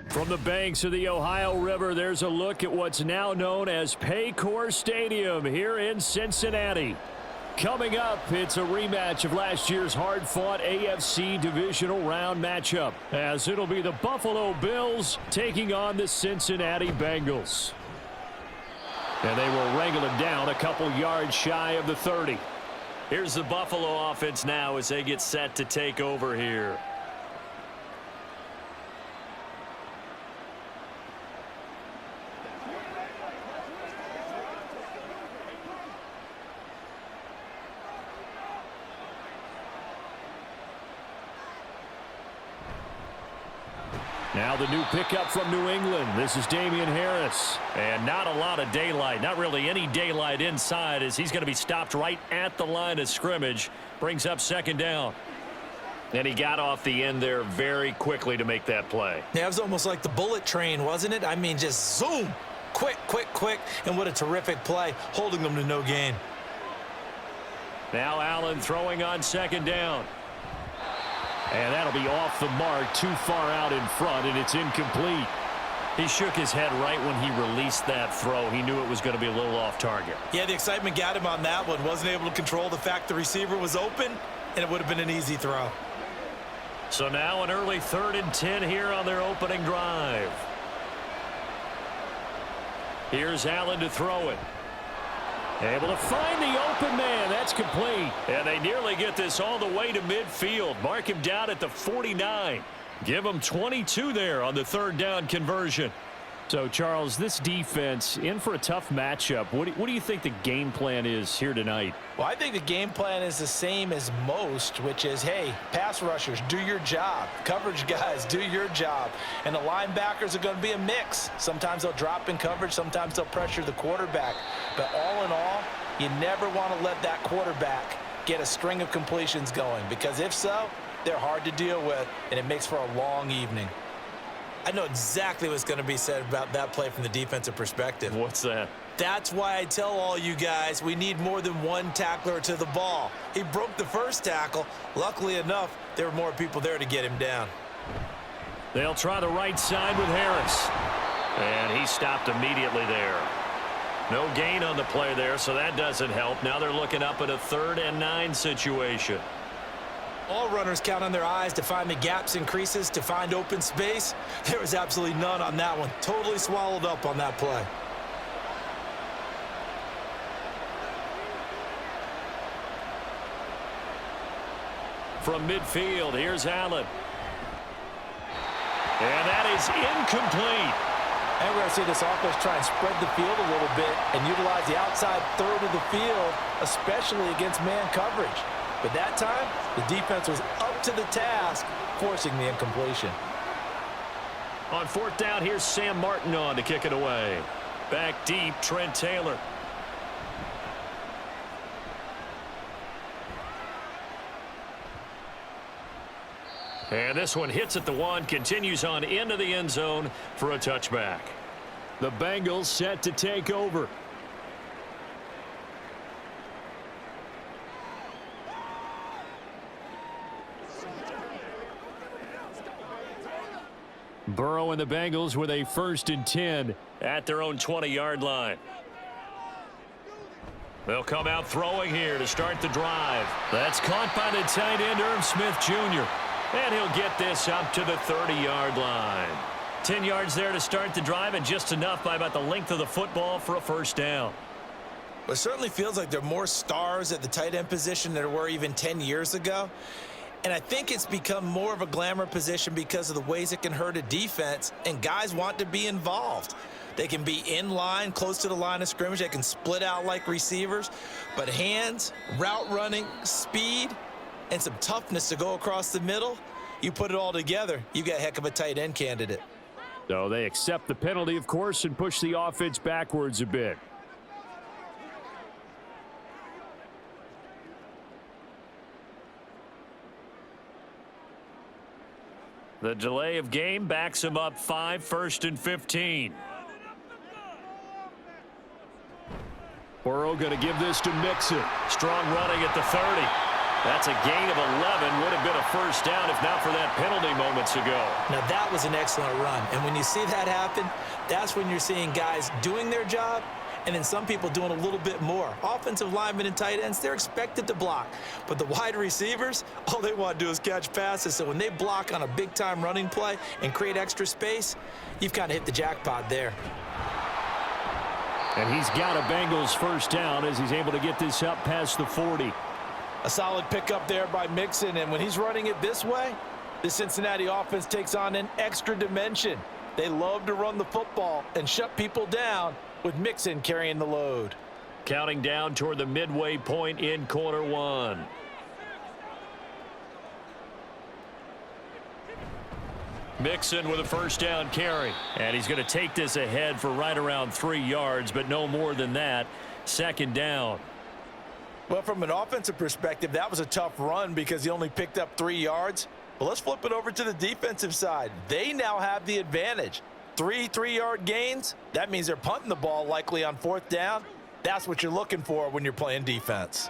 From the banks of the Ohio River, there's a look at what's now known as Paycor Stadium here in Cincinnati. Coming up, it's a rematch of last year's hard-fought AFC divisional round matchup, as it'll be the Buffalo Bills taking on the Cincinnati Bengals. And they will wrangle him down a couple yards shy of the 30. Here's the Buffalo offense now as they get set to take over here. Now the new pickup from New England. This is Damian Harris. And not a lot of daylight. Not really any daylight inside as he's going to be stopped right at the line of scrimmage. Brings up second down. And he got off the end there very quickly to make that play. Yeah, it was almost like the bullet train, wasn't it? I mean, just zoom. Quick, quick, quick. And what a terrific play, holding them to no gain. Now Allen throwing on second down. And that'll be off the mark, too far out in front, and it's incomplete. He shook his head right when he released that throw. He knew it was going to be a little off target. Yeah, the excitement got him on that one. Wasn't able to control the fact the receiver was open, and it would have been an easy throw. So now an early 3rd and 10 here on their opening drive. Here's Allen to throw it. Able to find the open man. That's complete. And they nearly get this all the way to midfield. Mark him down at the 49. Give him 22 there on the 3rd down conversion. So, Charles, this defense in for a tough matchup. What do you think the game plan is here tonight? Well, I think the game plan is the same as most, which is, hey, pass rushers, do your job. Coverage guys, do your job. And the linebackers are going to be a mix. Sometimes they'll drop in coverage. Sometimes they'll pressure the quarterback. But all in all, you never want to let that quarterback get a string of completions going, because if so, they're hard to deal with, and it makes for a long evening. I know exactly what's going to be said about that play from the defensive perspective. What's that? That's why I tell all you guys we need more than one tackler to the ball. He broke the first tackle. Luckily enough, there were more people there to get him down. They'll try the right side with Harris. And he stopped immediately there. No gain on the play there, so that doesn't help. Now they're looking up at a 3rd and 9 situation. All runners count on their eyes to find the gaps and creases, to find open space. There was absolutely none on that one. Totally swallowed up on that play. From midfield, here's Allen. And that is incomplete. And we're going to see this offense try and spread the field a little bit and utilize the outside 3rd of the field, especially against man coverage. But that time, the defense was up to the task, forcing the incompletion. On 4th down, here's Sam Martin on to kick it away. Back deep, Trent Taylor. And this one hits at the 1, continues on into the end zone for a touchback. The Bengals set to take over. Burrow and the Bengals with a 1st and 10 at their own 20-yard line. They'll come out throwing here to start the drive. That's caught by the tight end, Irv Smith Jr. And he'll get this up to the 30-yard line. 10 yards there to start the drive, and just enough by about the length of the football for a 1st down. Well, it certainly feels like there are more stars at the tight end position than there were even 10 years ago. And I think it's become more of a glamour position because of the ways it can hurt a defense, and guys want to be involved. They can be in line, close to the line of scrimmage. They can split out like receivers. But hands, route running, speed, and some toughness to go across the middle, you put it all together, you got a heck of a tight end candidate. So they accept the penalty, of course, and push the offense backwards a bit. The delay of game backs him up 5, 1st and 15. Burrow going to give this to Mixon. Strong running at the 30. That's a gain of 11. Would have been a first down if not for that penalty moments ago. Now, that was an excellent run. And when you see that happen, that's when you're seeing guys doing their job and then some people doing a little bit more. Offensive linemen and tight ends, they're expected to block. But the wide receivers, all they want to do is catch passes. So when they block on a big-time running play and create extra space, you've kind of hit the jackpot there. And he's got a Bengals first down as he's able to get this up past the 40. A solid pickup there by Mixon, and when he's running it this way, the Cincinnati offense takes on an extra dimension. They love to run the football and shut people down with Mixon carrying the load. Counting down toward the midway point in quarter one. Mixon with a first down carry. And he's going to take this ahead for right around 3 yards, but no more than that. Second down. Well, from an offensive perspective, that was a tough run because he only picked up 3 yards. But let's flip it over to the defensive side. They now have the advantage. 3 3-yard gains, that means they're punting the ball likely on 4th down. That's what you're looking for when you're playing defense.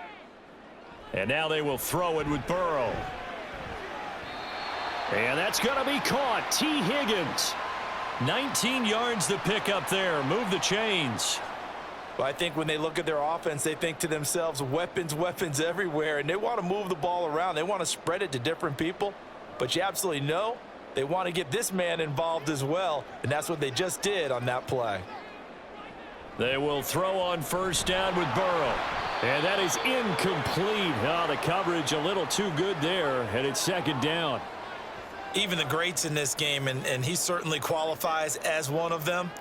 And now they will throw it with Burrow. And that's going to be caught. T. Higgins. 19 yards to pick up there. Move the chains. Well, I think when they look at their offense, they think to themselves, weapons, weapons everywhere, and they want to move the ball around. They want to spread it to different people, but you absolutely know they want to get this man involved as well, and that's what they just did on that play. They will throw on first down with Burrow. And that is incomplete. Oh, the coverage a little too good there, and it's second down. Even the greats in this game, and he certainly qualifies as one of them,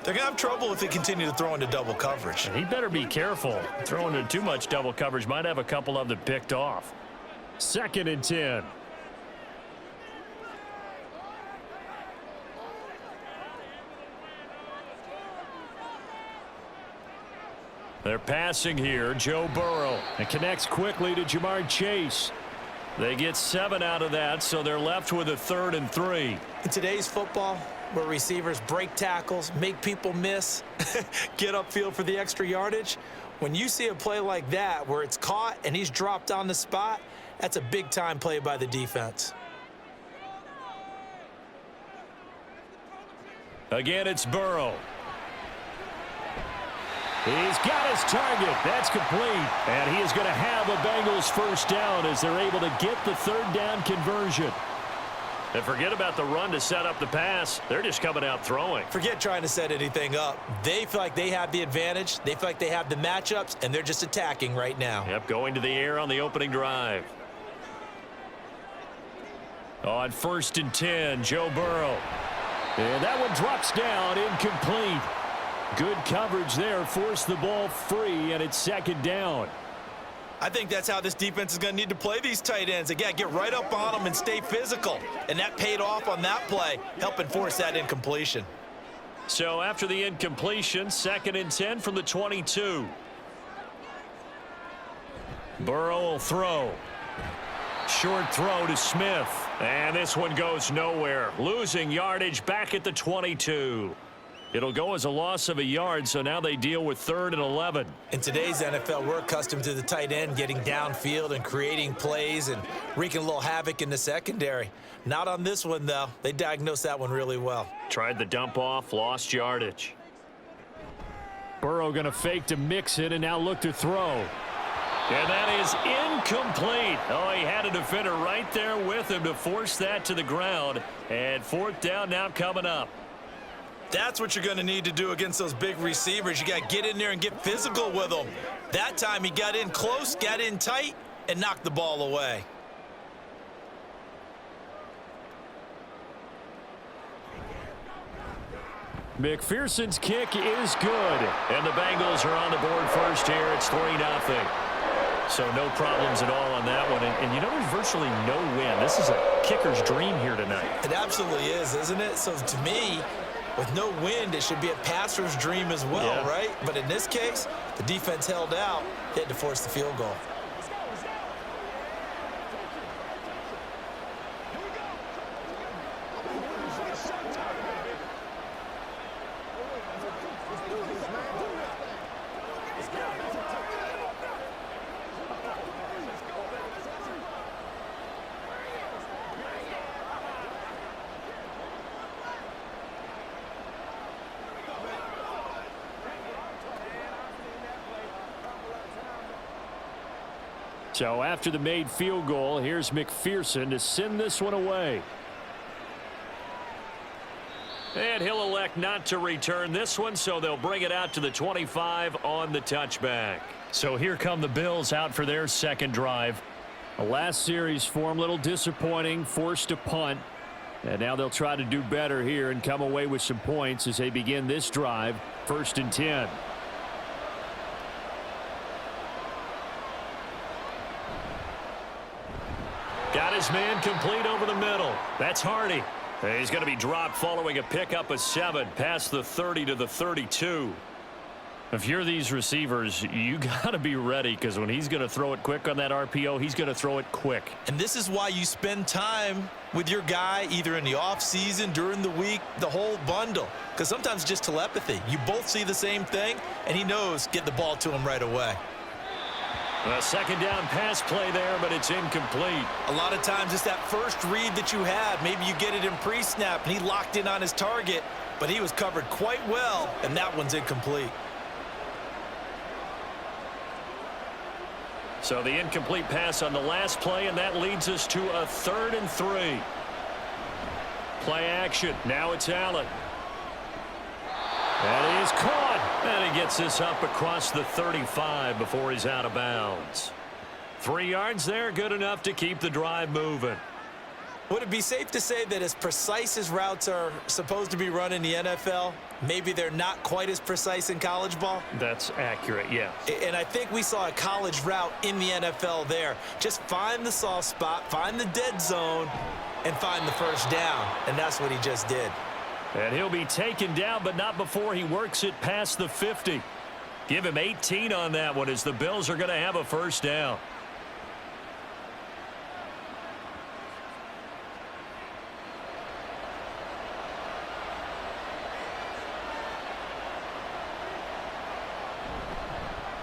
they're going to have trouble if they continue to throw into double coverage. He better be careful. Throwing into too much double coverage might have a couple of them picked off. Second and 10. They're passing here. Joe Burrow. And connects quickly to Jamar Chase. They get 7 out of that, so they're left with a 3rd and 3. In today's football, where receivers break tackles, make people miss, get upfield for the extra yardage, when you see a play like that where it's caught and he's dropped on the spot, that's a big-time play by the defense. Again, it's Burrow. He's got his target. That's complete. And he is going to have a Bengals first down as they're able to get the 3rd down conversion. And forget about the run to set up the pass. They're just coming out throwing. Forget trying to set anything up. They feel like they have the advantage. They feel like they have the matchups, and they're just attacking right now. Yep, going to the air on the opening drive. On 1st and 10, Joe Burrow. And that one drops down, incomplete. Good coverage there, forced the ball free, and it's second down. I think that's how this defense is going to need to play these tight ends. Again, get right up on them and stay physical. And that paid off on that play, helping force that incompletion. So after the incompletion, 2nd and 10 from the 22. Burrow will throw. Short throw to Smith. And this one goes nowhere. Losing yardage back at the 22. It'll go as a loss of a yard, so now they deal with 3rd and 11. In today's NFL, we're accustomed to the tight end getting downfield and creating plays and wreaking a little havoc in the secondary. Not on this one, though. They diagnosed that one really well. Tried the dump off, lost yardage. Burrow going to fake to Mixon and now look to throw. And that is incomplete. Oh, he had a defender right there with him to force that to the ground. And 4th down now coming up. That's what you're going to need to do against those big receivers. You got to get in there and get physical with them. That time he got in close, got in tight, and knocked the ball away. McPherson's kick is good. And the Bengals are on the board first here. It's 3-0. So no problems at all on that one. And you know, there's virtually no win. This is a kicker's dream here tonight. It absolutely is, isn't it? So to me, with no wind, it should be a passer's dream as well, right? But in this case, the defense held out. They had to force the field goal. So after the made field goal, here's McPherson to send this one away. And he'll elect not to return this one, so they'll bring it out to the 25 on the touchback. So here come the Bills out for their second drive. A last series for them, a little disappointing, forced to punt. And now they'll try to do better here and come away with some points as they begin this drive, 1st and 10. Got his man complete over the middle. That's Hardy. He's going to be dropped following a pickup of 7 past the 30 to the 32. If you're these receivers, you got to be ready, because when he's going to throw it quick on that RPO, he's going to throw it quick. And this is why you spend time with your guy either in the offseason, during the week, the whole bundle. Because sometimes just telepathy. You both see the same thing, and he knows get the ball to him right away. A second down pass play there, but it's incomplete. A lot of times it's that first read that you have. Maybe you get it in pre-snap, and he locked in on his target, but he was covered quite well, and that one's incomplete. So the incomplete pass on the last play, and that leads us to a 3rd and 3. Play action. Now it's Allen. And he is caught. And he gets this up across the 35 before he's out of bounds. 3 yards there, good enough to keep the drive moving. Would it be safe to say that as precise as routes are supposed to be run in the NFL, maybe they're not quite as precise in college ball? That's accurate, yeah. And I think we saw a college route in the NFL there. Just find the soft spot, find the dead zone, and find the first down. And that's what he just did. And he'll be taken down, but not before he works it past the 50. Give him 18 on that one, as the Bills are going to have a first down.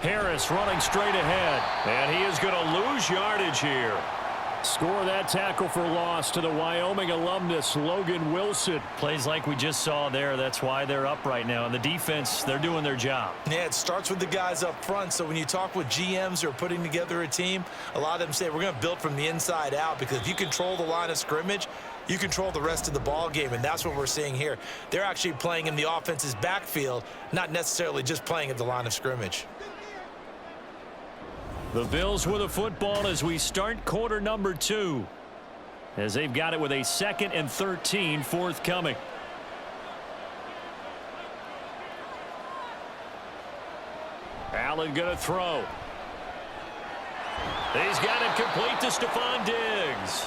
Harris running straight ahead, and he is going to lose yardage here. Score that tackle for loss to the Wyoming alumnus, Logan Wilson. Plays like we just saw there. That's why they're up right now. And the defense, they're doing their job. Yeah, it starts with the guys up front. So when you talk with GMs who are putting together a team, a lot of them say we're going to build from the inside out, because if you control the line of scrimmage, you control the rest of the ball game, and that's what we're seeing here. They're actually playing in the offense's backfield, not necessarily just playing at the line of scrimmage. The Bills with a football as we start quarter number 2, as they've got it with a 2nd and 13 forthcoming. Allen going to throw. He's got it complete to Stephon Diggs.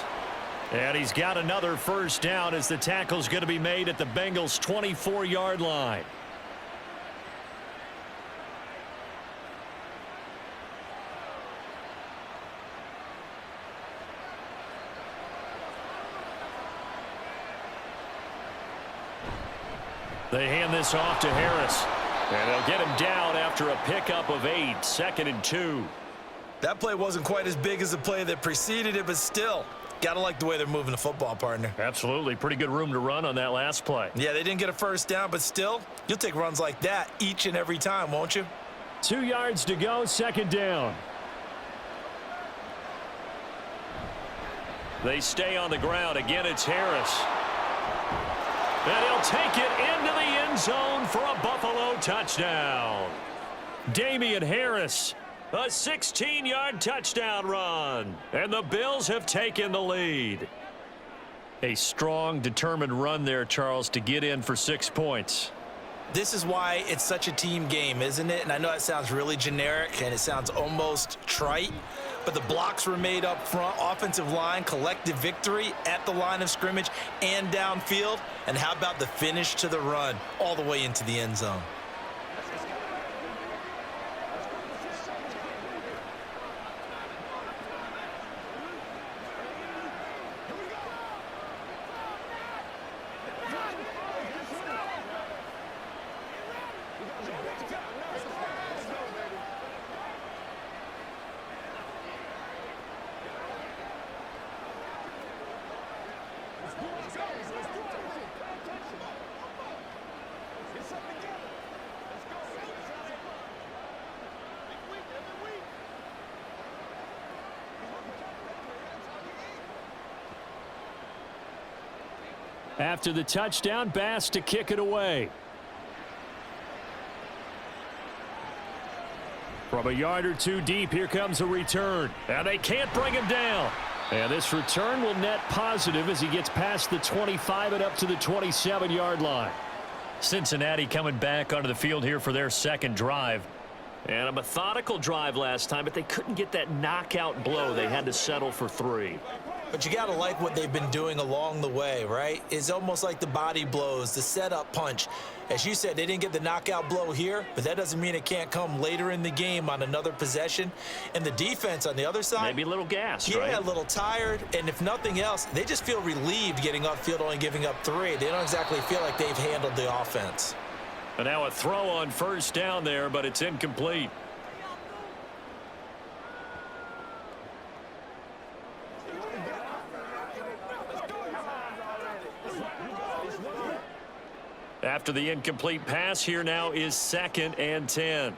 And he's got another first down as the tackle's going to be made at the Bengals' 24-yard line. They hand this off to Harris. And they'll get him down after a pickup of 8, 2nd and 2. That play wasn't quite as big as the play that preceded it, but still, got to like the way they're moving the football, partner. Absolutely. Pretty good room to run on that last play. Yeah, they didn't get a first down, but still, you'll take runs like that each and every time, won't you? 2 yards to go, 2nd down. They stay on the ground. Again, it's Harris. And he'll take it into the end zone for a Buffalo touchdown. Damian Harris. A 16-yard touchdown run. And the Bills have taken the lead. A strong, determined run there, Charles, to get in for 6 points. This is why it's such a team game, isn't it? And I know it sounds really generic and it sounds almost trite, but the blocks were made up front, offensive line, collective victory at the line of scrimmage and downfield. And how about the finish to the run all the way into the end zone? After the touchdown, Bass to kick it away. From a yard or two deep, here comes a return. And they can't bring him down. And this return will net positive as he gets past the 25 and up to the 27-yard line. Cincinnati coming back onto the field here for their second drive. And a methodical drive last time, but they couldn't get that knockout blow. They had to settle for 3. But you got to like what they've been doing along the way, right? It's almost like the body blows, the setup punch. As you said, they didn't get the knockout blow here, but that doesn't mean it can't come later in the game on another possession. And the defense on the other side, maybe a little gassed, right? Yeah, a little tired. And if nothing else, they just feel relieved getting upfield, only giving up 3. They don't exactly feel like they've handled the offense. And now a throw on first down there, but it's incomplete. After the incomplete pass, here now is 2nd and 10.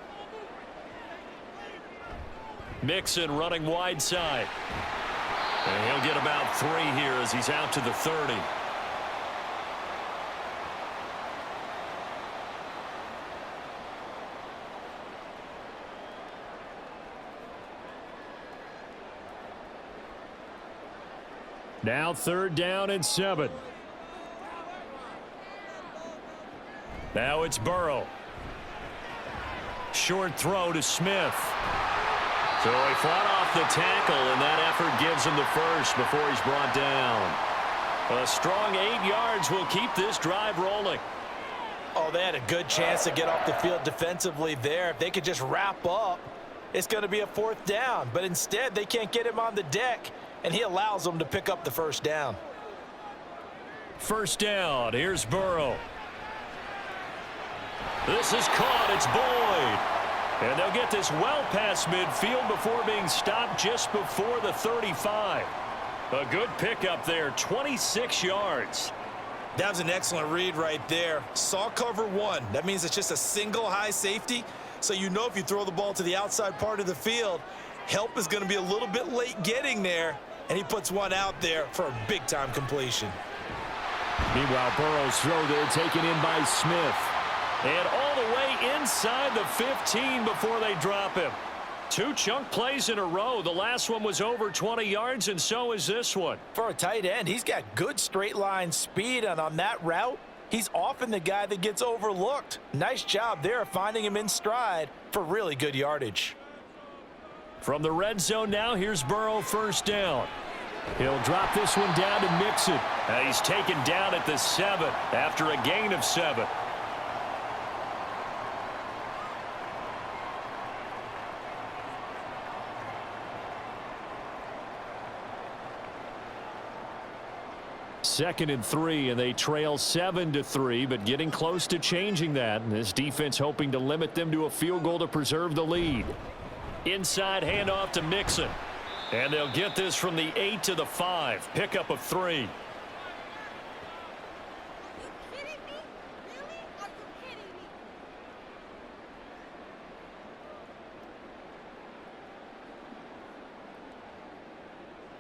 Mixon running wide side. And he'll get about 3 here as he's out to the 30. Now 3rd down and 7. Now it's Burrow. Short throw to Smith. So he fought off the tackle, and that effort gives him the first before he's brought down. A strong 8 yards will keep this drive rolling. Oh, they had a good chance to get off the field defensively there. If they could just wrap up, it's going to be a 4th down. But instead, they can't get him on the deck, and he allows them to pick up the first down. 1st down. Here's Burrow. This is caught. It's Boyd. And they'll get this well past midfield before being stopped just before the 35. A good pickup there, 26 yards. That was an excellent read right there. Saw cover 1. That means it's just a single high safety. So you know if you throw the ball to the outside part of the field, help is going to be a little bit late getting there. And he puts one out there for a big-time completion. Meanwhile, Burrow's throw there taken in by Smith. And all the way inside the 15 before they drop him. 2 chunk plays in a row. The last one was over 20 yards, and so is this one. For a tight end, he's got good straight line speed, and on that route, he's often the guy that gets overlooked. Nice job there of finding him in stride for really good yardage. From the red zone now, here's Burrow, 1st down. He'll drop this one down to Mixon. He's taken down at the 7 after a gain of 7. Second and 3, and they trail 7-3, but getting close to changing that. And this defense hoping to limit them to a field goal to preserve the lead. Inside handoff to Mixon. And they'll get this from the 8 to the 5. Pickup of 3.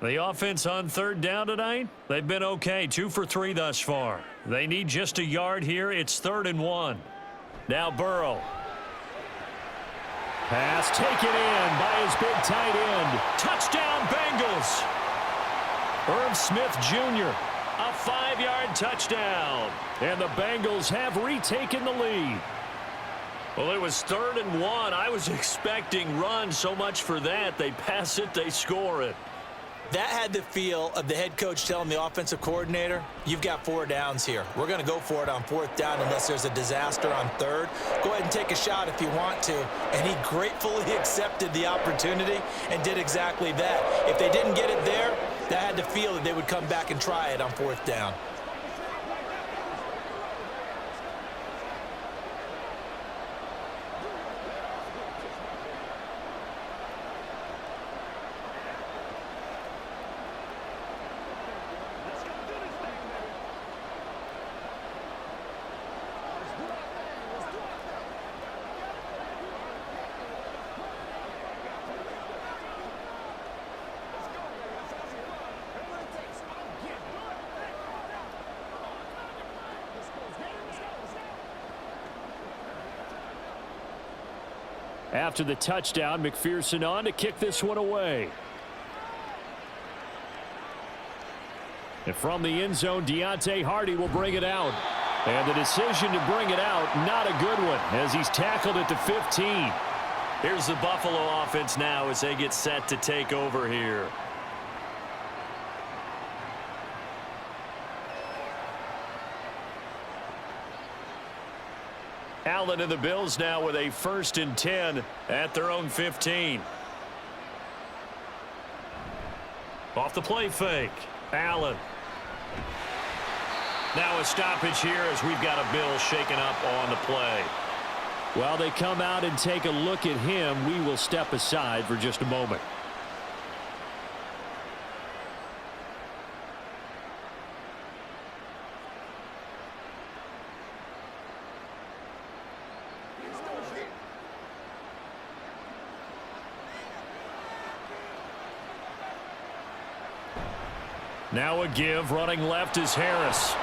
The offense on 3rd down tonight, they've been okay. 2 for 3 thus far. They need just a yard here. It's 3rd and 1. Now Burrow. Pass taken in by his big tight end. Touchdown Bengals. Irv Smith Jr. A 5-yard touchdown. And the Bengals have retaken the lead. Well, it was 3rd and 1. I was expecting run. So much for that. They pass it, they score it. That had the feel of the head coach telling the offensive coordinator, you've got 4 downs here. We're going to go for it on 4th down unless there's a disaster on 3rd. Go ahead and take a shot if you want to. And he gratefully accepted the opportunity and did exactly that. If they didn't get it there, that had the feel that they would come back and try it on 4th down. After the touchdown, McPherson on to kick this one away. And from the end zone, Deontay Hardy will bring it out. And the decision to bring it out, not a good one, as he's tackled at the 15. Here's the Buffalo offense now as they get set to take over here. Allen and the Bills now with a 1st and 10 at their own 15. Off the play fake. Allen. Now a stoppage here as we've got a Bill shaken up on the play. While they come out and take a look at him, we will step aside for just a moment. Now a give, running left is Harris.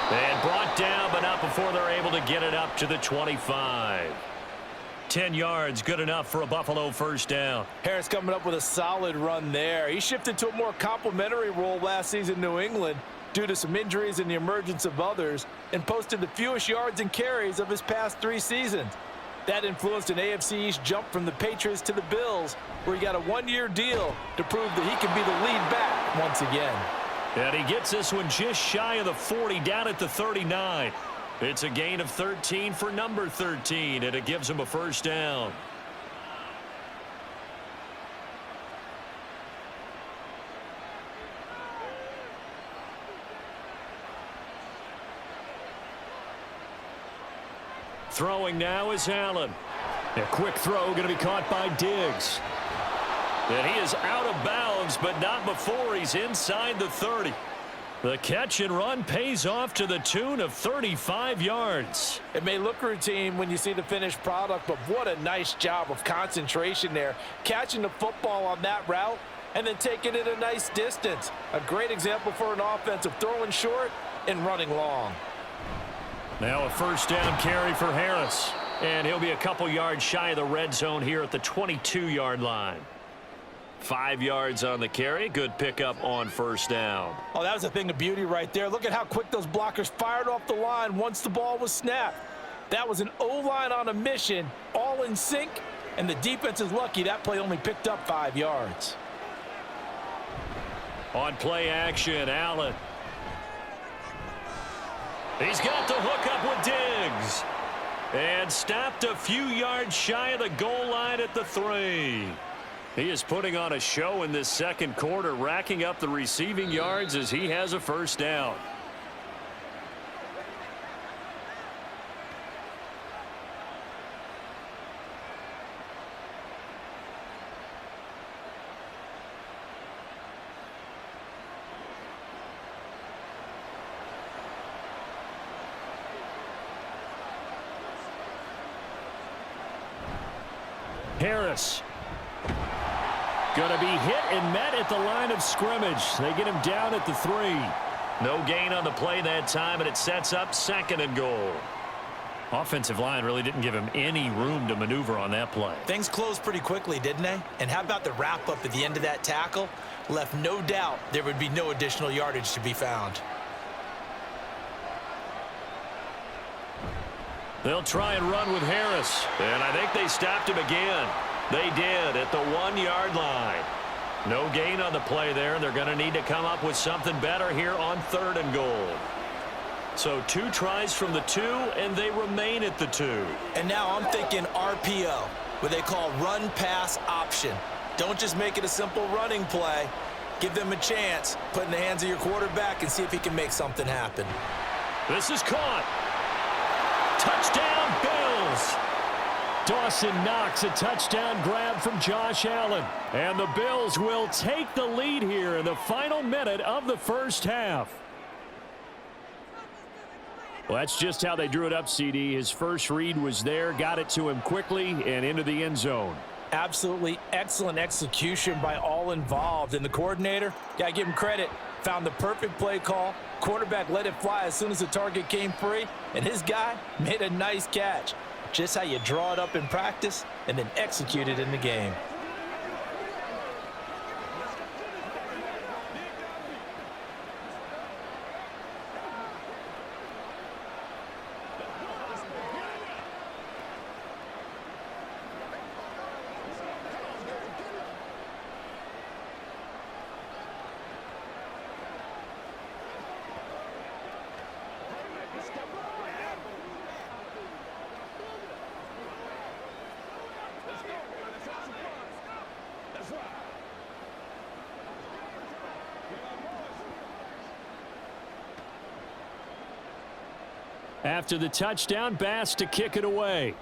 And brought down, but not before they're able to get it up to the 25. 10 yards, good enough for a Buffalo 1st down. Harris coming up with a solid run there. He shifted to a more complimentary role last season in New England due to some injuries and the emergence of others, and posted the fewest yards and carries of his past 3 seasons. That influenced an AFC East jump from the Patriots to the Bills, where he got a 1-year deal to prove that he can be the lead back once again. And he gets this one just shy of the 40, down at the 39. It's a gain of 13 for number 13, and it gives him a 1st down. Throwing now is Allen. A quick throw going to be caught by Diggs. And he is out of bounds, but not before he's inside the 30. The catch and run pays off to the tune of 35 yards. It may look routine when you see the finished product, but what a nice job of concentration there. Catching the football on that route and then taking it a nice distance. A great example for an offense of throwing short and running long. Now a 1st down carry for Harris. And he'll be a couple yards shy of the red zone here at the 22-yard line. 5 yards on the carry. Good pickup on 1st down. Oh, that was a thing of beauty right there. Look at how quick those blockers fired off the line once the ball was snapped. That was an O-line on a mission, all in sync, and the defense is lucky that play only picked up 5 yards. On play action, Allen. He's got the hook up with Diggs. And stopped a few yards shy of the goal line at the 3. He is putting on a show in this 2nd quarter, racking up the receiving yards as he has a 1st down. Harris. Going to be hit and met at the line of scrimmage. They get him down at the 3. No gain on the play that time, and it sets up 2nd and goal. Offensive line really didn't give him any room to maneuver on that play. Things closed pretty quickly, didn't they? And how about the wrap-up at the end of that tackle? Left no doubt there would be no additional yardage to be found. They'll try and run with Harris, and I think they stopped him again. They did at the 1-yard line. No gain on the play there. They're going to need to come up with something better here on 3rd and goal. So 2 tries from the 2, and they remain at the 2. And now I'm thinking RPO, what they call run-pass option. Don't just make it a simple running play. Give them a chance. Put in the hands of your quarterback and see if he can make something happen. This is caught. Touchdown, Bills. Dawson Knox, a touchdown grab from Josh Allen. And the Bills will take the lead here in the final minute of the 1st half. Well, that's just how they drew it up, CD. His first read was there, got it to him quickly and into the end zone. Absolutely excellent execution by all involved. And the coordinator, gotta give him credit, found the perfect play call. Quarterback let it fly as soon as the target came free, and his guy made a nice catch. just how you draw it up in practice and then execute it in the game. After the touchdown, Bass to kick it away.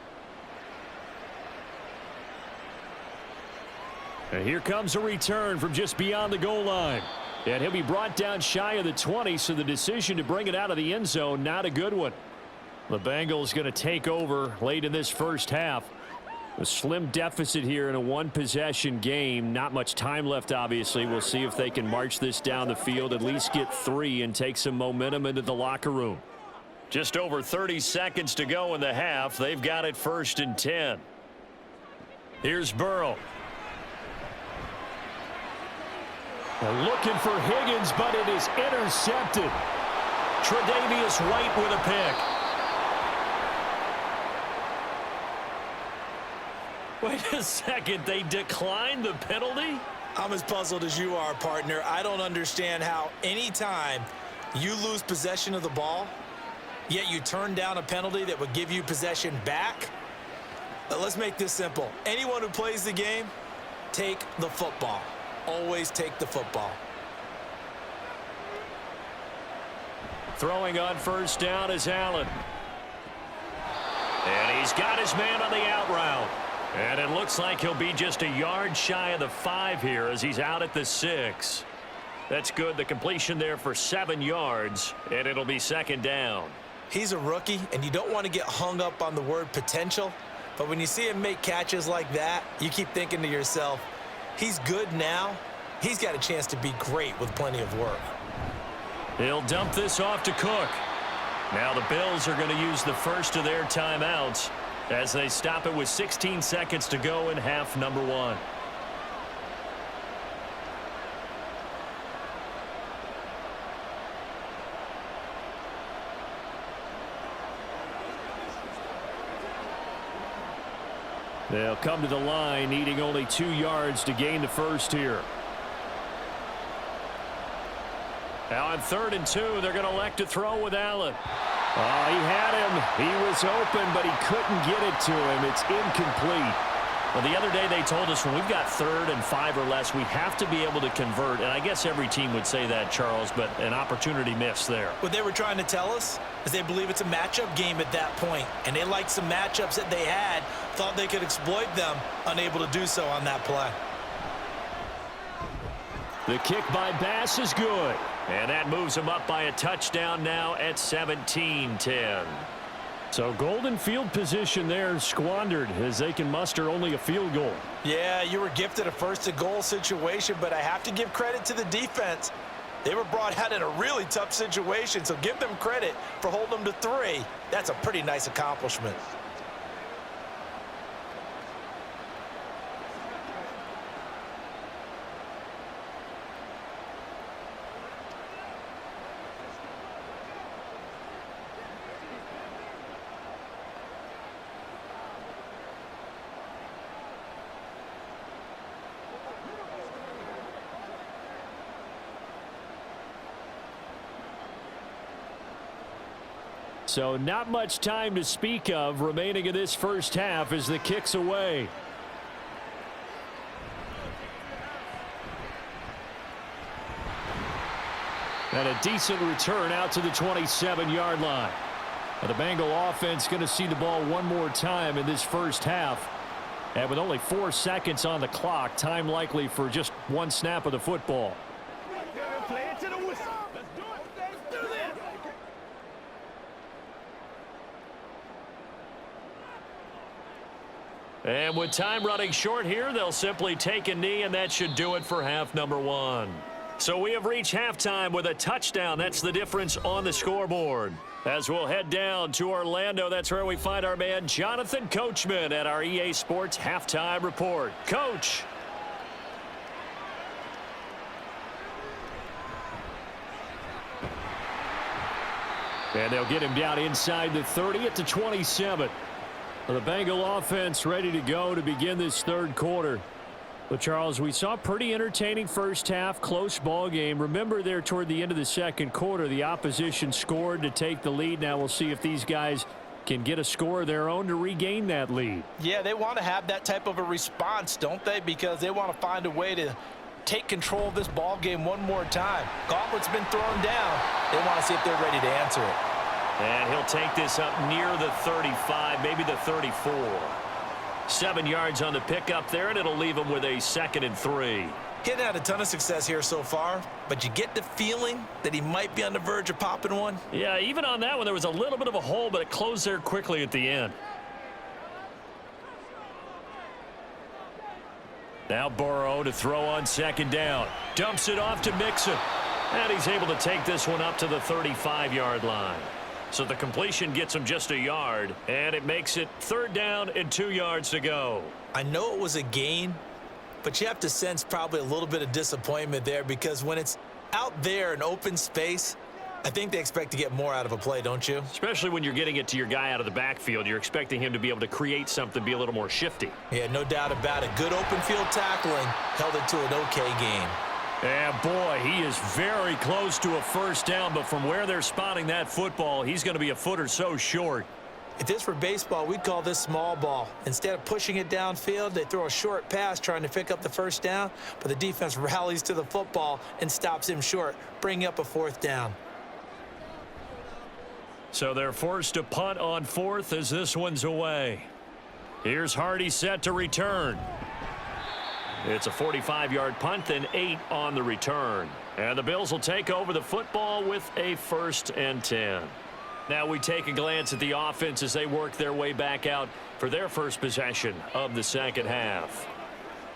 And here comes a return from just beyond the goal line. And he'll be brought down shy of the 20, so the decision to bring it out of the end zone, not a good one. The Bengals going to take over late in this first half. A slim deficit here in a one-possession game. Not much time left, obviously. We'll see if they can march this down the field, at least get 3, and take some momentum into the locker room. Just over 30 seconds to go in the half. They've got it 1st and 10. Here's Burrow. They're looking for Higgins, but it is intercepted. Tre'Davious White with a pick. Wait a second. They declined the penalty? I'm as puzzled as you are, partner. I don't understand how any time you lose possession of the ball, yet you turn down a penalty that would give you possession back. Let's make this simple. Anyone who plays the game, take the football. Always take the football. Throwing on 1st down is Allen. And he's got his man on the out route. And it looks like he'll be just a yard shy of the 5 here as he's out at the 6. That's good. The completion there for 7 yards, and it'll be 2nd down. He's a rookie, and you don't want to get hung up on the word potential. But when you see him make catches like that, you keep thinking to yourself, he's good now. He's got a chance to be great with plenty of work. He'll dump this off to Cook. Now the Bills are going to use the first of their timeouts as they stop it with 16 seconds to go in half number 1. They'll come to the line, needing only 2 yards to gain the first here. Now on 3rd and 2, they're going to elect to throw with Allen. He had him. He was open, but he couldn't get it to him. It's incomplete. Well, the other day they told us when we've got 3rd and 5 or less, we have to be able to convert. And I guess every team would say that, Charles, but an opportunity missed there. What they were trying to tell us is they believe it's a matchup game at that point, and they liked some matchups that they had, thought they could exploit them, unable to do so on that play. The kick by Bass is good. And that moves them up by a touchdown now at 17-10. So golden field position there squandered as they can muster only a field goal. Yeah, you were gifted a 1st and goal situation, but I have to give credit to the defense. They were brought out in a really tough situation, so give them credit for holding them to 3. That's a pretty nice accomplishment. So not much time to speak of remaining in this first half as the kick's away. And a decent return out to the 27-yard line. And the Bengal offense going to see the ball one more time in this first half. And with only 4 seconds on the clock, time likely for just 1 snap of the football. And with time running short here, they'll simply take a knee, and that should do it for half number 1. So we have reached halftime with a touchdown. That's the difference on the scoreboard. As we'll head down to Orlando, that's where we find our man Jonathan Coachman at our EA Sports Halftime Report. Coach. And they'll get him down inside the 30 at the 27. The Bengal offense ready to go to begin this third quarter. But, Charles, we saw a pretty entertaining first half, close ball game. Remember there toward the end of the second quarter, the opposition scored to take the lead. Now we'll see if these guys can get a score of their own to regain that lead. Yeah, they want to have that type of a response, don't they? Because they want to find a way to take control of this ball game one more time. Gauntlet's been thrown down. They want to see if they're ready to answer it. And he'll take this up near the 35, maybe the 34. 7 yards on the pickup there, and it'll leave him with a 2nd and 3. He hasn't had a ton of success here so far, but you get the feeling that he might be on the verge of popping one. Yeah, even on that one, there was a little bit of a hole, but it closed there quickly at the end. Now Burrow to throw on 2nd down. Dumps it off to Mixon. And he's able to take this one up to the 35-yard line. So the completion gets him just a yard, and it makes it 3rd down and 2 yards to go. I know it was a gain, but you have to sense probably a little bit of disappointment there because when it's out there in open space, I think they expect to get more out of a play, don't you? Especially when you're getting it to your guy out of the backfield. You're expecting him to be able to create something, be a little more shifty. Yeah, no doubt about it. Good open field tackling held it to an okay gain. And, boy, he is very close to a first down, but from where they're spotting that football, he's going to be a foot or so short. If this were baseball, we'd call this small ball. Instead of pushing it downfield, they throw a short pass trying to pick up the first down, but the defense rallies to the football and stops him short, bringing up a 4th down. So they're forced to punt on 4th as this one's away. Here's Hardy set to return. It's a 45-yard punt and 8 on the return. And the Bills will take over the football with a 1st and 10. Now we take a glance at the offense as they work their way back out for their first possession of the second half.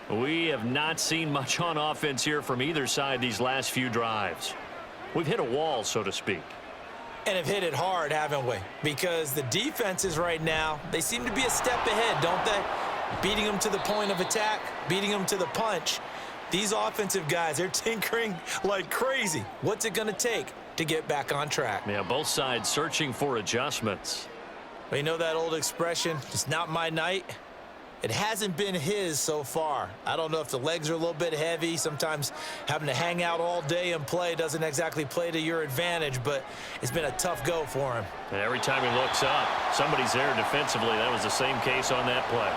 We have not seen much on offense here from either side these last few drives. We've hit a wall, so to speak. And have hit it hard, haven't we? Because the defenses right now, they seem to be a step ahead, don't they? Beating them to the point of attack, beating them to the punch. These offensive guys, they're tinkering like crazy. What's it going to take to get back on track? Yeah, both sides searching for adjustments. Well, you know that old expression, it's not my night? It hasn't been his so far. I don't know if the legs are a little bit heavy. Sometimes having to hang out all day and play doesn't exactly play to your advantage, but it's been a tough go for him. And every time he looks up, somebody's there defensively. That was the same case on that play.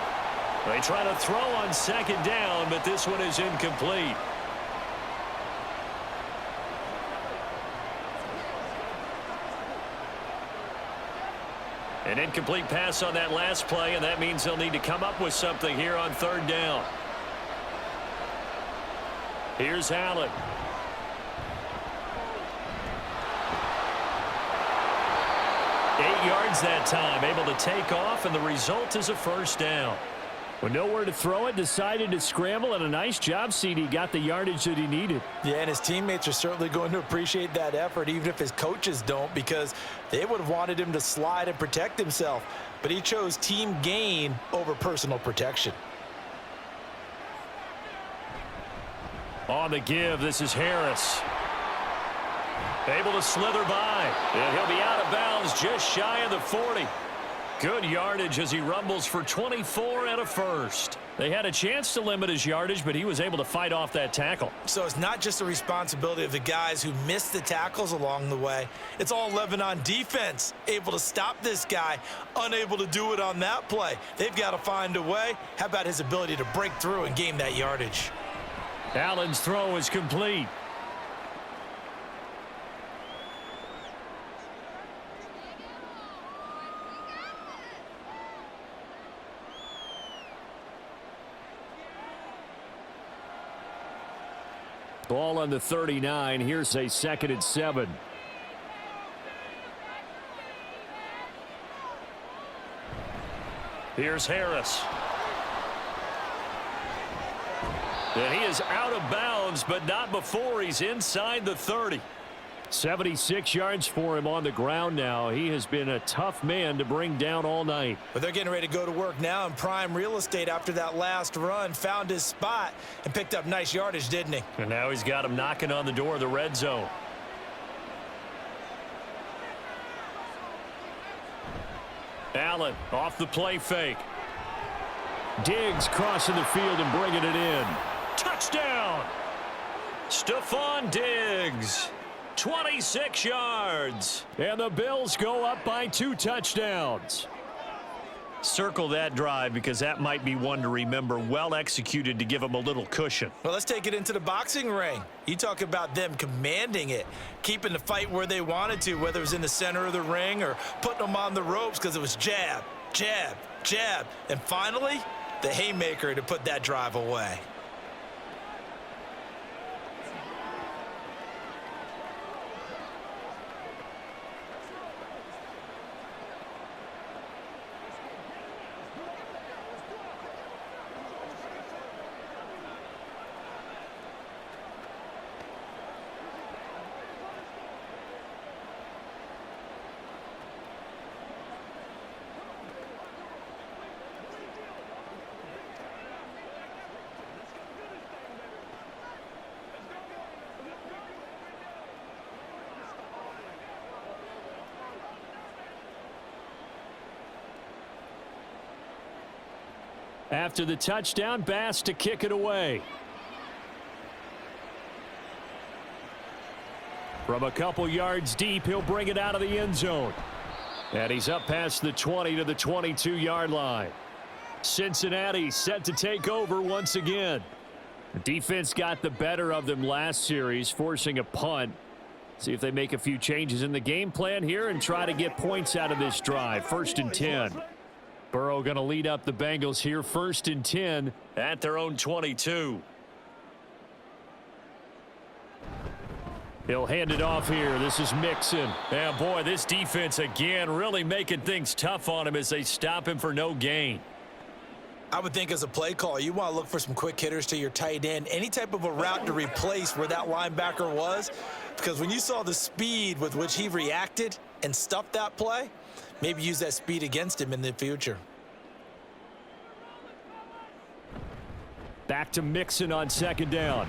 They try to throw on 2nd down, but this one is incomplete. An incomplete pass on that last play, and that means they'll need to come up with something here on 3rd down. Here's Allen. Yards that time, able to take off, and the result is a 1st down. With nowhere to throw it, decided to scramble, and a nice job, CD. Got the yardage that he needed. Yeah, and his teammates are certainly going to appreciate that effort, even if his coaches don't, because they would have wanted him to slide and protect himself. But he chose team gain over personal protection. On the give, this is Harris. Able to slither by, and he'll be out of bounds just shy of the 40. Good yardage as he rumbles for 24 and a 1st. They had a chance to limit his yardage, but he was able to fight off that tackle. So it's not just the responsibility of the guys who missed the tackles along the way. It's all Lebanon defense, able to stop this guy, unable to do it on that play. They've got to find a way. How about his ability to break through and gain that yardage? Allen's throw is complete. Ball on the 39. Here's a 2nd and 7. Here's Harris. And he is out of bounds, but not before he's inside the 30. 76 yards for him on the ground now. He has been a tough man to bring down all night. But they're getting ready to go to work now in prime real estate after that last run. Found his spot and picked up nice yardage, didn't he? And now he's got him knocking on the door of the red zone. Allen off the play fake. Diggs crossing the field and bringing it in. Touchdown! Stephon Diggs. 26 yards. And the Bills go up by 2 touchdowns. Circle that drive because that might be one to remember. Well executed to give them a little cushion. Well, let's take it into the boxing ring. You talk about them commanding it, keeping the fight where they wanted to, whether it was in the center of the ring or putting them on the ropes because it was jab, jab, jab. And finally, the haymaker to put that drive away. After the touchdown, Bass to kick it away. From a couple yards deep, he'll bring it out of the end zone. And he's up past the 20 to the 22-yard line. Cincinnati set to take over once again. The defense got the better of them last series, forcing a punt. See if they make a few changes in the game plan here and try to get points out of this drive. 1st and 10. Burrow going to lead up the Bengals here. 1st and 10 at their own 22. He'll hand it off here. This is Mixon. Yeah, boy, this defense again really making things tough on him as they stop him for no gain. I would think as a play call, you want to look for some quick hitters to your tight end. Any type of a route to replace where that linebacker was. Because when you saw the speed with which he reacted and stuffed that play, maybe use that speed against him in the future. Back to Mixon on 2nd down.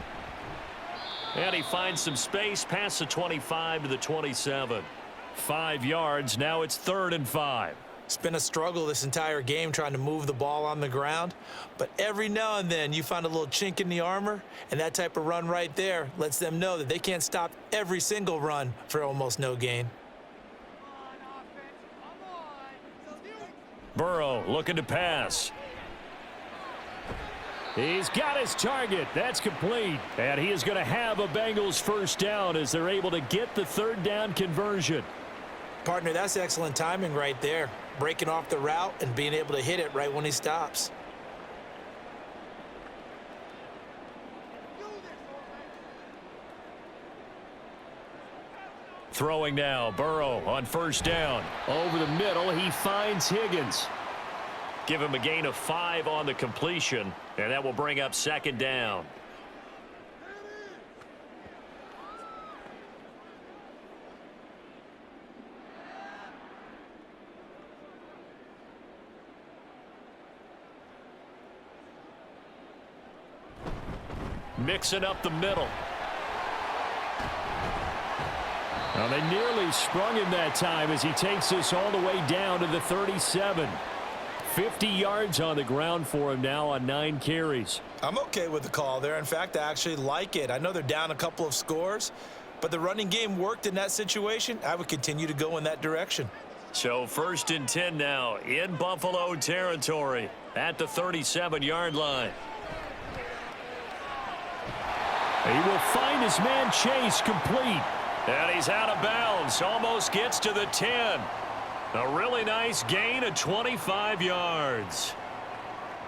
And he finds some space past the 25 to the 27. 5 yards. Now it's 3rd and 5. It's been a struggle this entire game trying to move the ball on the ground. But every now and then you find a little chink in the armor, and that type of run right there lets them know that they can't stop every single run for almost no gain. Burrow looking to pass. He's got his target. That's complete. And he is going to have a Bengals 1st down as they're able to get the 3rd down conversion. Partner, that's excellent timing right there. Breaking off the route and being able to hit it right when he stops. Throwing now, Burrow on 1st down. Over the middle, he finds Higgins. Give him a gain of 5 on the completion, and that will bring up 2nd down. Mixing up the middle. Well, they nearly sprung him that time as he takes this all the way down to the 37. 50 yards on the ground for him now on 9 carries. I'm okay with the call there. In fact, I actually like it. I know they're down a couple of scores, but the running game worked in that situation. I would continue to go in that direction. So 1st and 10 now in Buffalo territory at the 37-yard line. He will find his man Chase complete. And he's out of bounds. Almost gets to the 10. A really nice gain of 25 yards.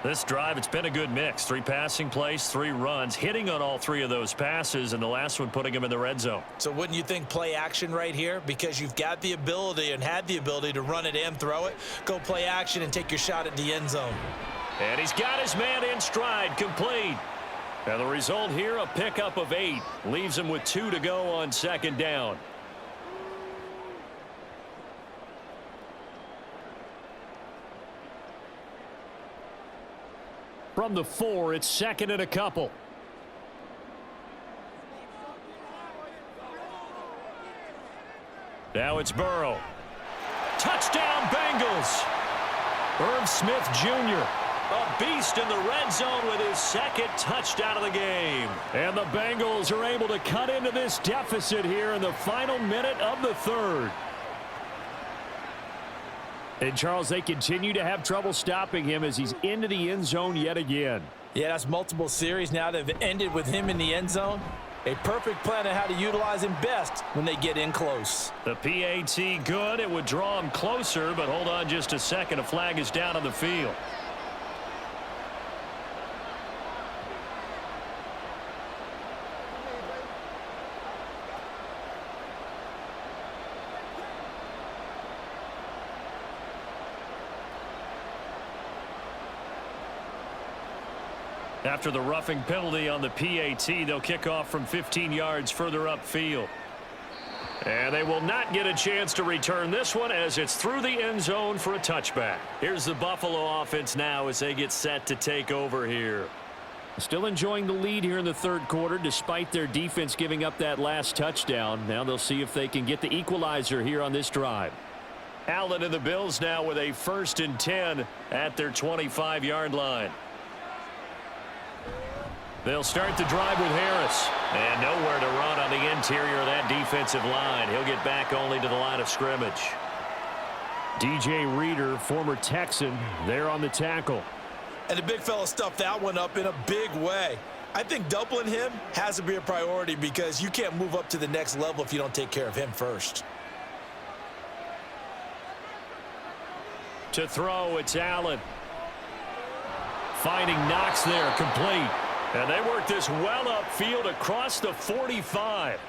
This drive, it's been a good mix. 3 passing plays, 3 runs, hitting on all 3 of those passes, and the last one putting him in the red zone. So wouldn't you think play action right here? Because you've got the ability and had the ability to run it and throw it. Go play action and take your shot at the end zone. And he's got his man in stride, complete. And the result here, a pickup of 8. Leaves him with 2 to go on second down. From the 4, it's second and a couple. Now it's Burrow. Touchdown, Bengals. Irv Smith Jr., a beast in the red zone with his second touchdown of the game. And the Bengals are able to cut into this deficit here in the final minute of the third. And, Charles, they continue to have trouble stopping him as he's into the end zone yet again. Yeah, that's multiple series now that have ended with him in the end zone. A perfect plan on how to utilize him best when they get in close. The PAT good. It would draw him closer, but hold on just a second. A flag is down on the field. After the roughing penalty on the PAT, they'll kick off from 15 yards further upfield. And they will not get a chance to return this one as it's through the end zone for a touchback. Here's the Buffalo offense now as they get set to take over here. Still enjoying the lead here in the third quarter despite their defense giving up that last touchdown. Now they'll see if they can get the equalizer here on this drive. Allen and the Bills now with a 1st and 10 at their 25-yard line. They'll start the drive with Harris. And nowhere to run on the interior of that defensive line. He'll get back only to the line of scrimmage. DJ Reader, former Texan, there on the tackle. And the big fella stuffed that one up in a big way. I think doubling him has to be a priority because you can't move up to the next level if you don't take care of him first. To throw, it's Allen. Finding Knox there, complete. And they work this well upfield across the 45.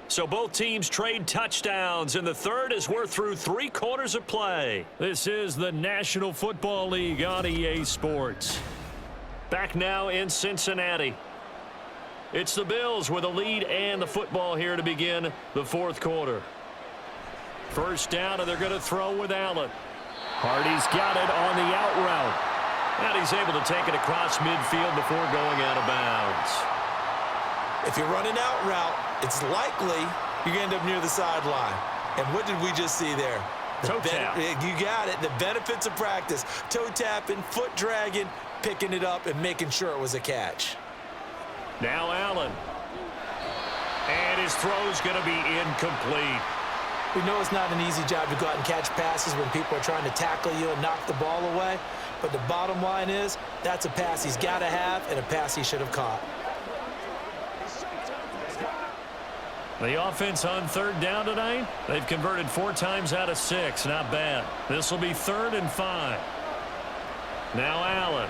So both teams trade touchdowns, and the third as we're through 3 quarters of play. This is the National Football League on EA Sports. Back now in Cincinnati. It's the Bills with a lead and the football here to begin the fourth quarter. First down, and they're going to throw with Allen. Hardy's got it on the out route. And he's able to take it across midfield before going out of bounds. If you're running out route, it's likely you're going to end up near the sideline. And what did we just see there? Toe tap. You got it. The benefits of practice. Toe tapping, foot dragging, picking it up, and making sure it was a catch. Now Allen. And his throw's going to be incomplete. We know it's not an easy job to go out and catch passes when people are trying to tackle you and knock the ball away. But the bottom line is that's a pass he's got to have and a pass he should have caught. The offense on third down tonight, they've converted 4 times out of 6. Not bad. This will be 3rd and 5. Now Allen.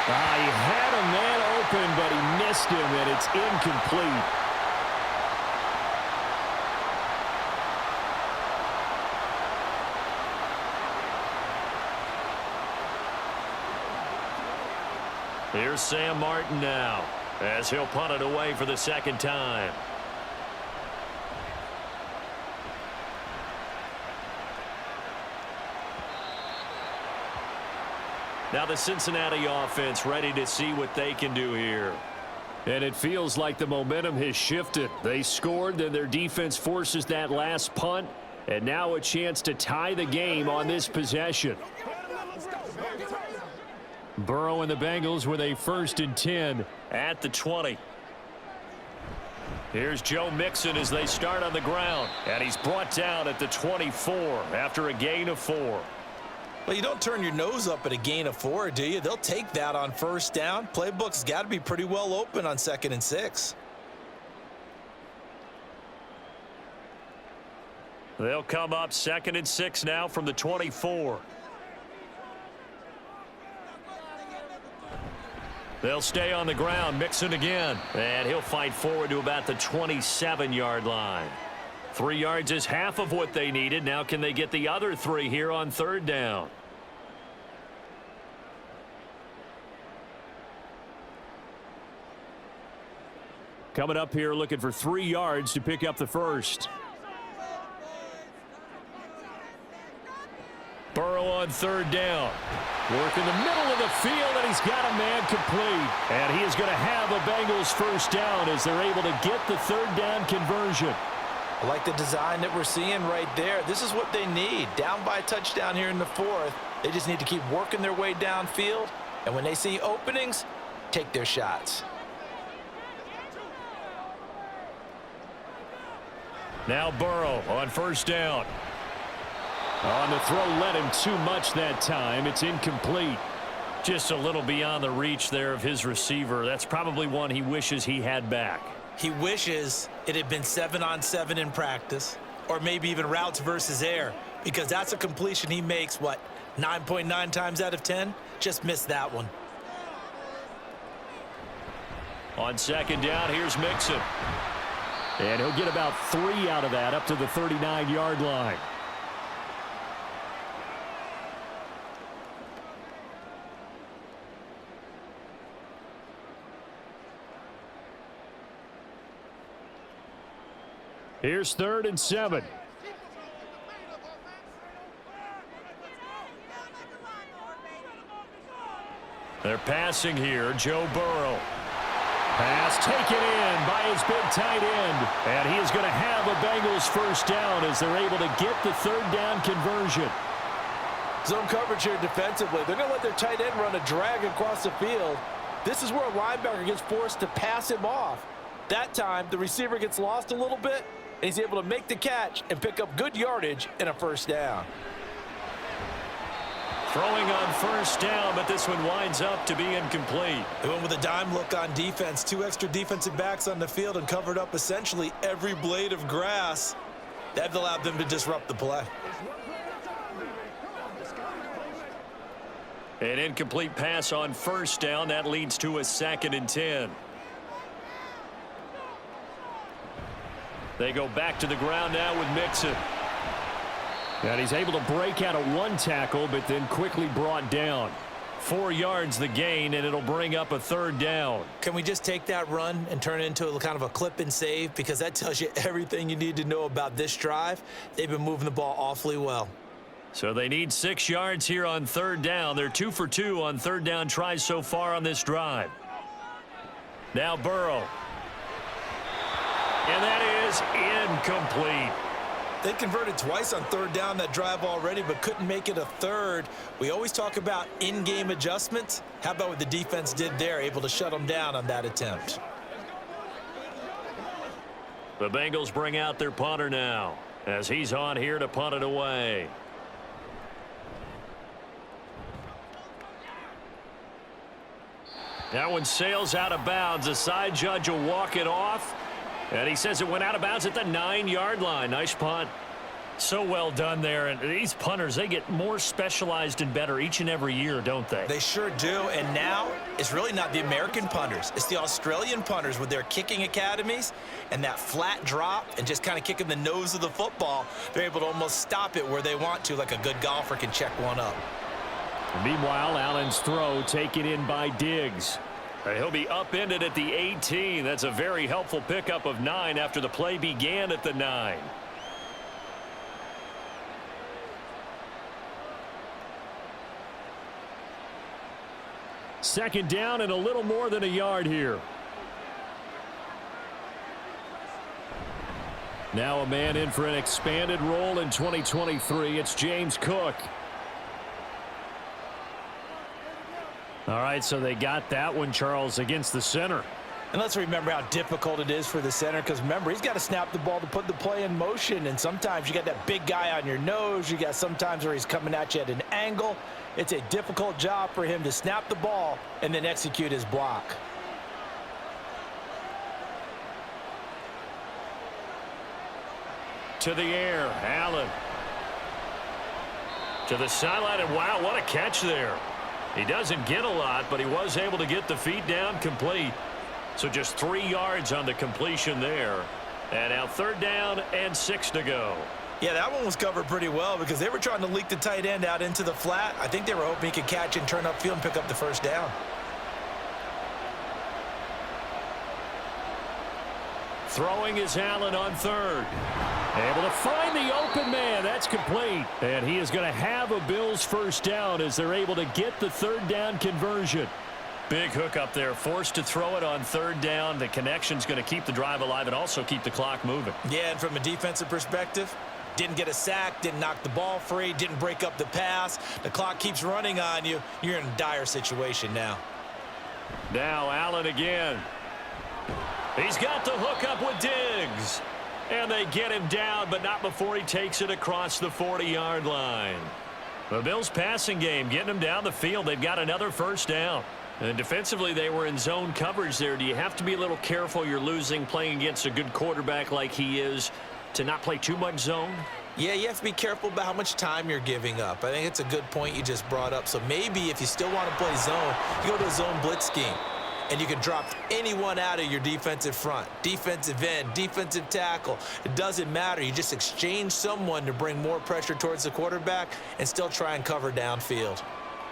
He had a man open, but he missed him, and it's incomplete. Here's Sam Martin now as he'll punt it away for the second time. Now the Cincinnati offense ready to see what they can do here. And it feels like the momentum has shifted. They scored, then their defense forces that last punt, and now a chance to tie the game on this possession. Burrow and the Bengals with a 1st and 10 at the 20. Here's Joe Mixon as they start on the ground. And he's brought down at the 24 after a gain of 4. Well, you don't turn your nose up at a gain of 4, do you? They'll take that on first down. Playbook's got to be pretty well open on 2nd and 6. They'll come up 2nd and 6 now from the 24. They'll stay on the ground. Mixon again. And he'll fight forward to about the 27-yard line. 3 yards is half of what they needed. Now can they get the other 3 here on third down? Coming up here looking for 3 yards to pick up the first. Burrow on 3rd down. Work in the middle of the field, and he's got a man complete. And he is going to have a Bengals first down as they're able to get the 3rd down conversion. I like the design that we're seeing right there. This is what they need. Down by a touchdown here in the 4th. They just need to keep working their way downfield. And when they see openings, take their shots. Now Burrow on 1st down. On the throw, led him too much that time. It's incomplete. Just a little beyond the reach there of his receiver. That's probably one he wishes he had back. He wishes it had been 7-on-7 in practice, or maybe even routes versus air, because that's a completion he makes, 9.9 times out of 10? Just missed that one. On 2nd down, here's Mixon. And he'll get about 3 out of that up to the 39-yard line. Here's 3rd and 7. They're passing here. Joe Burrow. Pass taken in by his big tight end. And he is going to have a Bengals first down as they're able to get the 3rd down conversion. Zone coverage here defensively. They're going to let their tight end run a drag across the field. This is where a linebacker gets forced to pass him off. That time, the receiver gets lost a little bit, and he's able to make the catch and pick up good yardage and a first down. Throwing on 1st down, but this one winds up to be incomplete. They went with a dime look on defense. 2 extra defensive backs on the field and covered up essentially every blade of grass. That allowed them to disrupt the play. An incomplete pass on 1st down. That leads to a 2nd and 10. They go back to the ground now with Mixon. And he's able to break out of 1 tackle, but then quickly brought down. 4 yards the gain, and it'll bring up a 3rd down. Can we just take that run and turn it into a kind of a clip and save? Because that tells you everything you need to know about this drive. They've been moving the ball awfully well. So they need 6 yards here on 3rd down. They're 2 for 2 on 3rd down tries so far on this drive. Now Burrow. And that is incomplete. They converted twice on 3rd down that drive already, but couldn't make it a 3rd. We always talk about in-game adjustments. How about what the defense did there, able to shut them down on that attempt? The Bengals bring out their punter now as he's on here to punt it away. That one sails out of bounds. The side judge will walk it off. And he says it went out of bounds at the 9-yard line. Nice punt. So well done there. And these punters, they get more specialized and better each and every year, don't they? They sure do. And now it's really not the American punters. It's the Australian punters with their kicking academies and that flat drop and just kind of kicking the nose of the football. They're able to almost stop it where they want to, like a good golfer can check one up. Meanwhile, Allen's throw taken in by Diggs. He'll be upended at the 18. That's a very helpful pickup of 9 after the play began at the 9. Second down and a little more than a yard here. Now a man in for an expanded role in 2023. It's James Cook. All right, so they got that one, Charles, against the center. And let's remember how difficult it is for the center, because remember, he's got to snap the ball to put the play in motion, and sometimes you got that big guy on your nose. You got sometimes where he's coming at you at an angle. It's a difficult job for him to snap the ball and then execute his block. To the air, Allen. To the sideline, and wow, what a catch there. He doesn't get a lot, but he was able to get the feet down complete. So just 3 yards on the completion there. And now 3rd down and 6 to go. Yeah, that one was covered pretty well because they were trying to leak the tight end out into the flat. I think they were hoping he could catch and turn upfield and pick up the first down. Throwing is Allen on third. Able to find the open man. That's complete. And he is going to have a Bills first down as they're able to get the third down conversion. Big hook up there. Forced to throw it on third down. The connection's going to keep the drive alive and also keep the clock moving. Yeah, and from a defensive perspective, didn't get a sack, didn't knock the ball free, didn't break up the pass. The clock keeps running on you. You're in a dire situation now. Now Allen again. He's got the hook up with Diggs. And they get him down, but not before he takes it across the 40-yard line. The Bills' passing game, getting them down the field. They've got another first down. And defensively, they were in zone coverage there. Do you have to be a little careful? You're losing playing against a good quarterback like he is to not play too much zone? Yeah, you have to be careful about how much time you're giving up. I think it's a good point you just brought up. So maybe if you still want to play zone, you go to a zone blitz scheme. And you can drop anyone out of your defensive front, defensive end, defensive tackle. It doesn't matter. You just exchange someone to bring more pressure towards the quarterback and still try and cover downfield.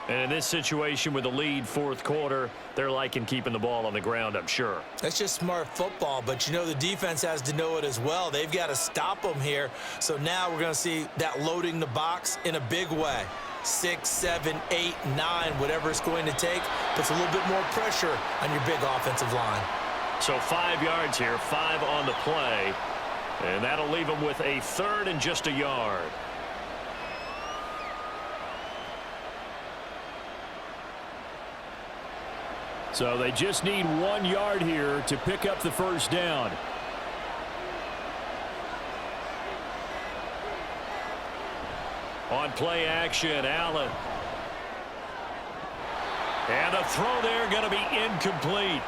And in this situation with the lead fourth quarter, they're liking keeping the ball on the ground, I'm sure. That's just smart football, but you know the defense has to know it as well. They've got to stop them here. So now we're going to see that loading the box in a big way. 6, 7, 8, 9, whatever it's going to take, puts a little bit more pressure on your big offensive line. So 5 yards here, 5 on the play, and that'll leave them with a third and just a yard. So they just need 1 yard here to pick up the first down. On play action, Allen. And a throw there going to be incomplete.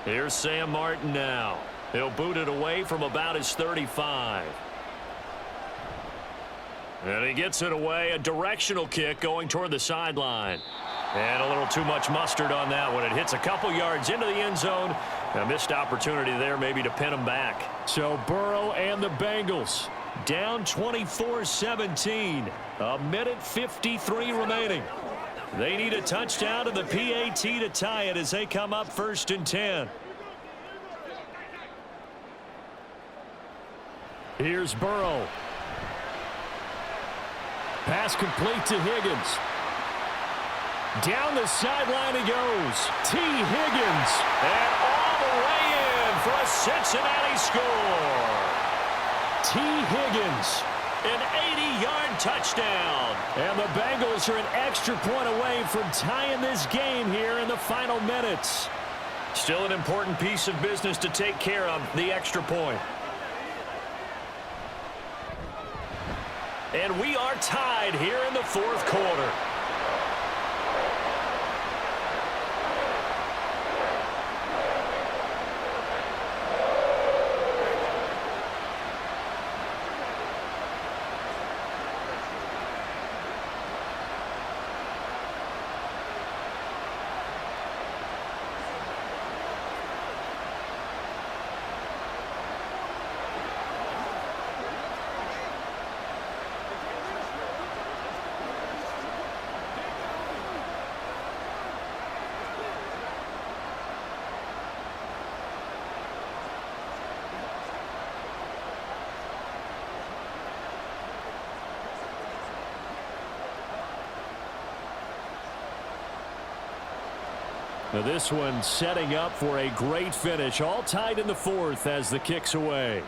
Here's Sam Martin now. He'll boot it away from about his 35. And he gets it away, a directional kick going toward the sideline. And a little too much mustard on that one. It hits a couple yards into the end zone. A missed opportunity there maybe to pin him back. So Burrow and the Bengals down 24-17. A minute 53 remaining. They need a touchdown to the PAT to tie it as they come up 1st and 10. Here's Burrow. Pass complete to Higgins. Down the sideline he goes. T. Higgins. And all the way in for a Cincinnati score. T. Higgins. An 80-yard touchdown. And the Bengals are an extra point away from tying this game here in the final minutes. Still an important piece of business to take care of, the extra point. And we are tied here in the fourth quarter. Now this one setting up for a great finish. All tied in the fourth as the kick's away.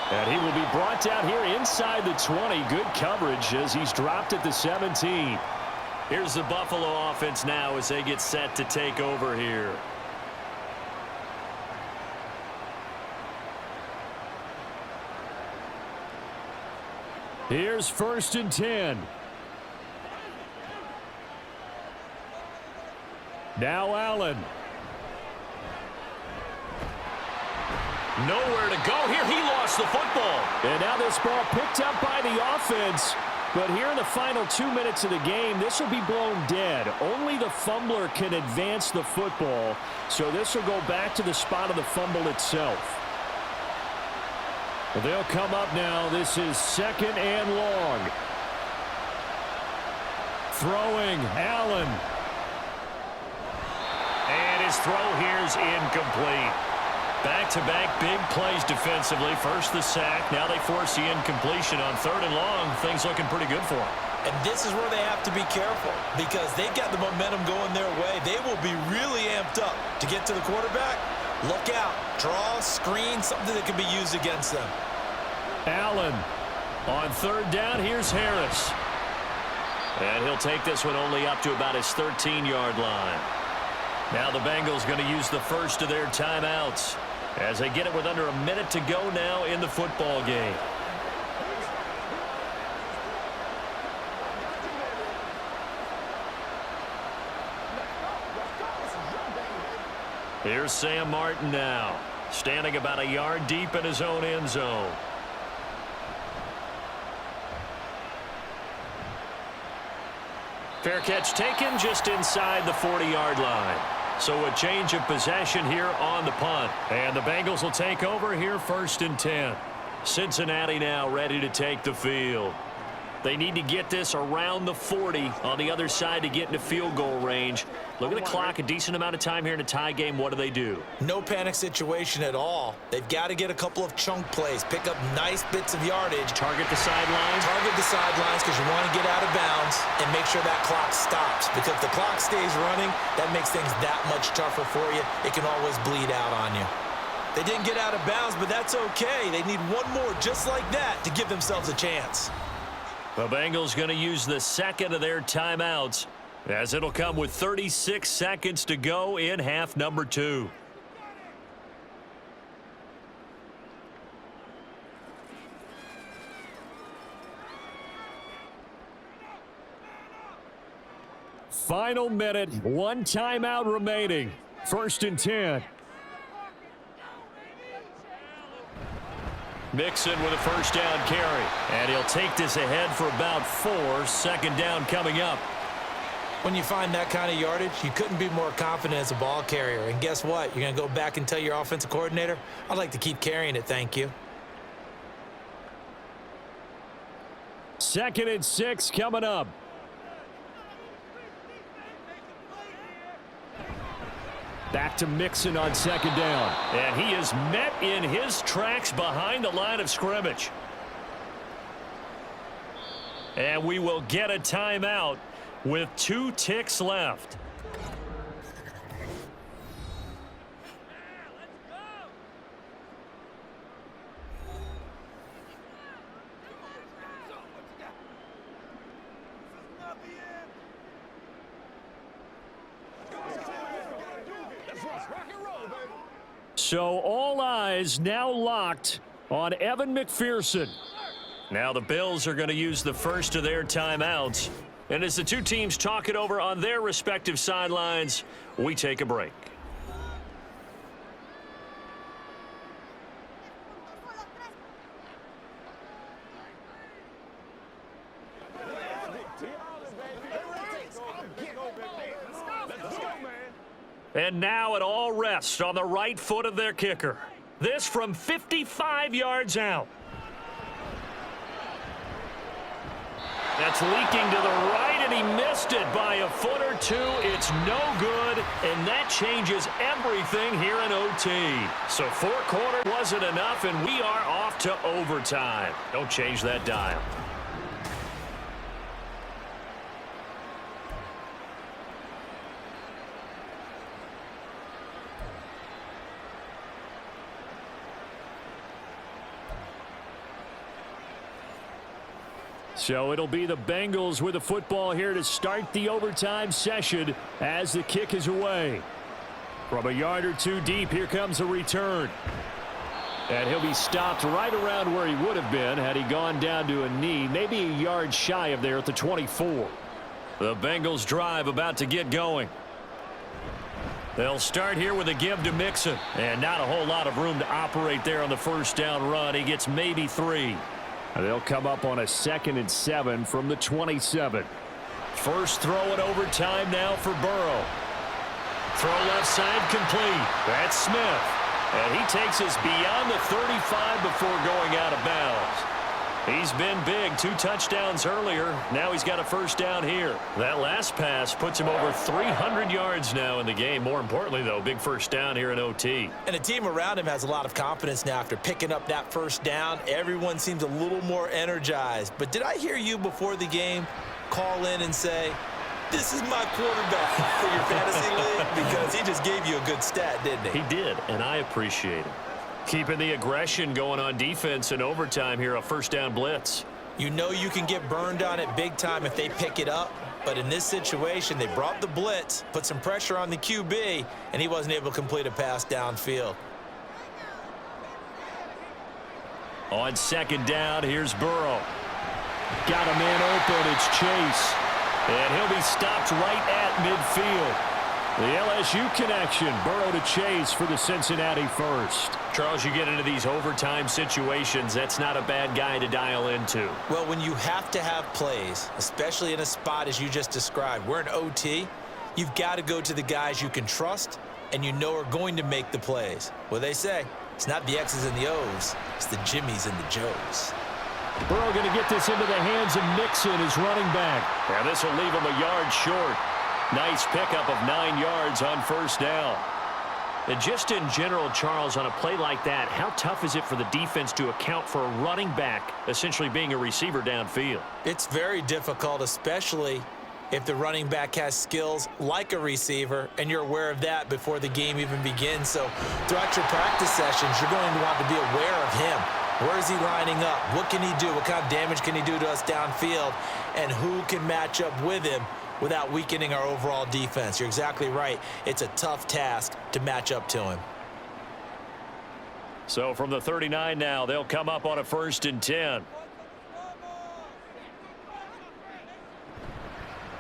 And he will be brought down here inside the 20. Good coverage as he's dropped at the 17. Here's the Buffalo offense now as they get set to take over here. Here's 1st and 10. Now Allen. Nowhere to go here. He lost the football. And now this ball picked up by the offense. But here in the final 2 minutes of the game, this will be blown dead. Only the fumbler can advance the football, so this will go back to the spot of the fumble itself. Well, they'll come up now. This is 2nd and long. Throwing, Allen. And his throw here is incomplete. Back-to-back big plays defensively. First the sack. Now they force the incompletion on 3rd and long. Things looking pretty good for them. And this is where they have to be careful because they've got the momentum going their way. They will be really amped up to get to the quarterback. Look out. Draw, screen, something that can be used against them. Allen on 3rd down. Here's Harris. And he'll take this one only up to about his 13-yard line. Now the Bengals going to use the first of their timeouts as they get it with under a minute to go now in the football game. Here's Sam Martin now, standing about a yard deep in his own end zone. Fair catch taken just inside the 40-yard line. So a change of possession here on the punt. And the Bengals will take over here 1st and 10. Cincinnati now ready to take the field. They need to get this around the 40 on the other side to get into field goal range. Look at the clock, a decent amount of time here in a tie game. What do? No panic situation at all. They've got to get a couple of chunk plays, pick up nice bits of yardage. Target the sidelines. Target the sidelines because you want to get out of bounds and make sure that clock stops. Because if the clock stays running, that makes things that much tougher for you. It can always bleed out on you. They didn't get out of bounds, but that's okay. They need one more just like that to give themselves a chance. The Bengals going to use the 2nd of their timeouts as it'll come with 36 seconds to go in half number 2. Final minute, 1 timeout remaining. 1st and 10. Mixon with a 1st down carry. And he'll take this ahead for about 4. 2nd down coming up. When you find that kind of yardage, you couldn't be more confident as a ball carrier. And guess what? You're going to go back and tell your offensive coordinator, I'd like to keep carrying it, thank you. 2nd and 6 coming up. Back to Mixon on 2nd down. And he is met in his tracks behind the line of scrimmage. And we will get a timeout with 2 ticks left. So all eyes now locked on Evan McPherson. Now the Bills are going to use the first of their timeouts. And as the two teams talk it over on their respective sidelines, we take a break. And now it all rests on the right foot of their kicker. This from 55 yards out. That's leaking to the right, and he missed it by a foot or two. It's no good, and that changes everything here in OT. So 4 quarters wasn't enough, and we are off to overtime. Don't change that dial. So it'll be the Bengals with the football here to start the overtime session as the kick is away. From a yard or two deep, here comes a return. And he'll be stopped right around where he would have been had he gone down to a knee, maybe a yard shy of there at the 24. The Bengals drive about to get going. They'll start here with a give to Mixon. And not a whole lot of room to operate there on the first down run. He gets maybe 3. They'll come up on a 2nd and 7 from the 27. First throw in overtime now for Burrow. Throw left side complete. That's Smith. And he takes us beyond the 35 before going out of bounds. He's been big. 2 touchdowns earlier. Now he's got a first down here. That last pass puts him over 300 yards now in the game. More importantly, though, big first down here in OT. And the team around him has a lot of confidence now after picking up that first down. Everyone seems a little more energized. But did I hear you before the game call in and say, this is my quarterback for your fantasy league? Because he just gave you a good stat, didn't he? He did, and I appreciate it. Keeping the aggression going on defense in overtime here, a first down blitz. You know you can get burned on it big time if they pick it up. But in this situation, they brought the blitz, put some pressure on the QB, and he wasn't able to complete a pass downfield. On 2nd down, here's Burrow. Got a man open. It's Chase. And he'll be stopped right at midfield. The LSU connection, Burrow to Chase for the Cincinnati first. Charles, you get into these overtime situations, that's not a bad guy to dial into. Well, when you have to have plays, especially in a spot as you just described, we're in OT, you've got to go to the guys you can trust and you know are going to make the plays. Well, they say, it's not the X's and the O's, it's the Jimmys and the Joes. Burrow going to get this into the hands of Mixon, his running back. And this will leave him a yard short. Nice pickup of 9 yards on first down. And just in general, Charles, on a play like that, how tough is it for the defense to account for a running back essentially being a receiver downfield? It's very difficult, especially if the running back has skills like a receiver, and you're aware of that before the game even begins. So throughout your practice sessions, you're going to want to be aware of him. Where is he lining up? What can he do? What kind of damage can he do to us downfield? And who can match up with him without weakening our overall defense? You're exactly right. It's a tough task to match up to him. So from the 39 now, they'll come up on a 1st and 10.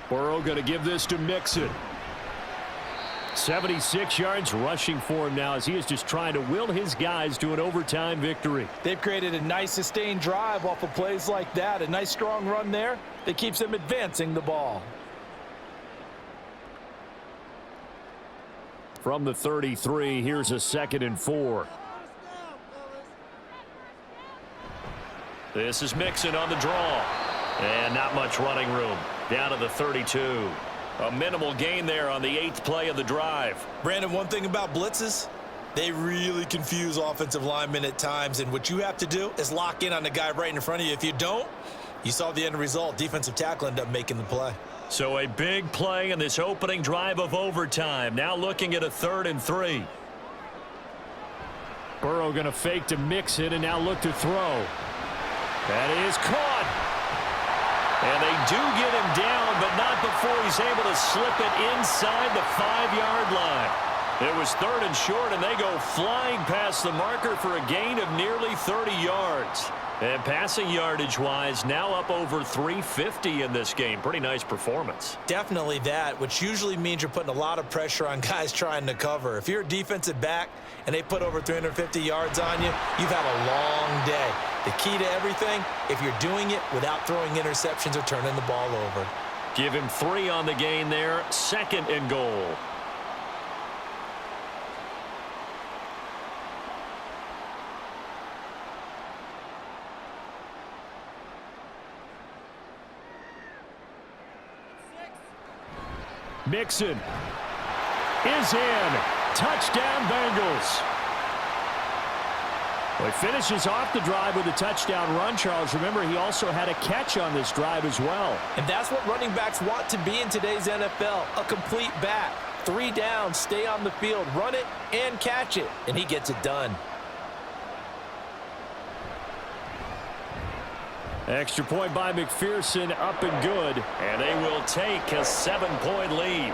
Burrow going to give this to Mixon. 76 yards rushing for him now as he is just trying to will his guys to an overtime victory. They've created a nice sustained drive off of plays like that. A nice strong run there that keeps them advancing the ball. From the 33, here's a 2nd and 4. This is Mixon on the draw. And not much running room. Down to the 32. A minimal gain there on the 8th play of the drive. Brandon, one thing about blitzes, they really confuse offensive linemen at times. And what you have to do is lock in on the guy right in front of you. If you don't, you saw the end result. Defensive tackle ended up making the play. So a big play in this opening drive of overtime. Now looking at a 3rd and 3. Burrow going to fake to Mixon and now look to throw. That is caught. And they do get him down, but not before he's able to slip it inside the 5-yard line. It was 3rd and short, and they go flying past the marker for a gain of nearly 30 yards. And passing yardage-wise, now up over 350 in this game. Pretty nice performance. Definitely that, which usually means you're putting a lot of pressure on guys trying to cover. If you're a defensive back and they put over 350 yards on you, you've had a long day. The key to everything, if you're doing it without throwing interceptions or turning the ball over. Give him 3 on the gain there, 2nd and goal. Mixon is in. Touchdown, Bengals. Well, he finishes off the drive with a touchdown run, Charles. Remember, he also had a catch on this drive as well. And that's what running backs want to be in today's NFL, a complete back. 3 down, stay on the field, run it, and catch it. And he gets it done. Extra point by McPherson, up and good. And they will take a 7-point lead.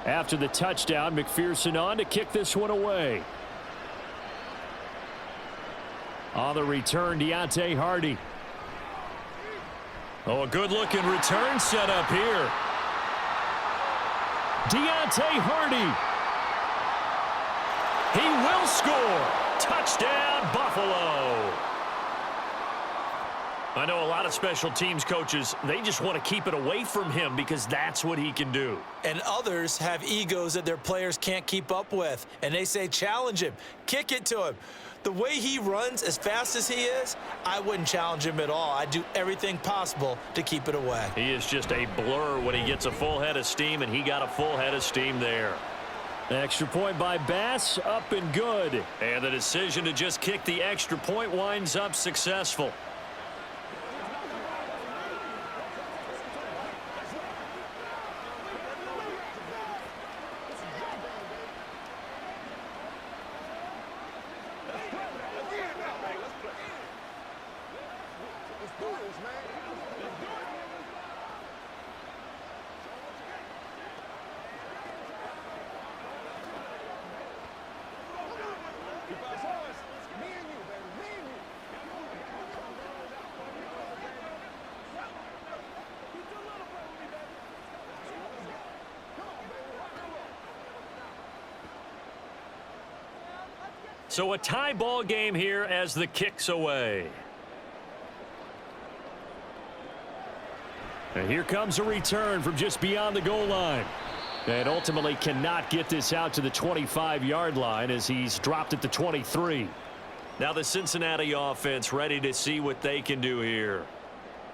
After the touchdown, McPherson on to kick this one away. On the return, Deontay Hardy. Oh, a good-looking return set up here. Deontay Hardy. He will score. Touchdown, Buffalo. I know a lot of special teams coaches, they just want to keep it away from him because that's what he can do. And others have egos that their players can't keep up with. And they say, challenge him, kick it to him. The way he runs as fast as he is, I wouldn't challenge him at all. I'd do everything possible to keep it away. He is just a blur when he gets a full head of steam, and he got a full head of steam there. Extra point by Bass, up and good. And the decision to just kick the extra point winds up successful. So a tie ball game here as the kick's away. And here comes a return from just beyond the goal line. And ultimately cannot get this out to the 25-yard line as he's dropped at the 23. Now the Cincinnati offense ready to see what they can do here.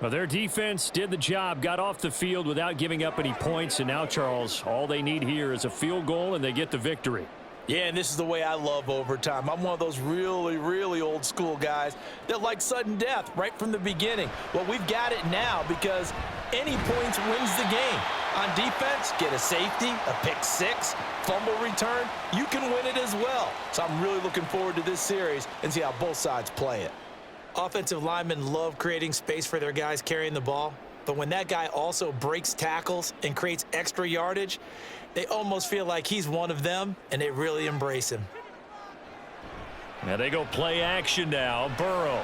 Well, their defense did the job, got off the field without giving up any points. And now, Charles, all they need here is a field goal and they get the victory. Yeah, and this is the way I love overtime. I'm one of those really, really old school guys that like sudden death right from the beginning. Well, we've got it now because any points wins the game. On defense, get a safety, a pick six, fumble return, you can win it as well. So I'm really looking forward to this series and see how both sides play it. Offensive linemen love creating space for their guys carrying the ball, but when that guy also breaks tackles and creates extra yardage, they almost feel like he's one of them, and they really embrace him. Now they go play action now. Burrow.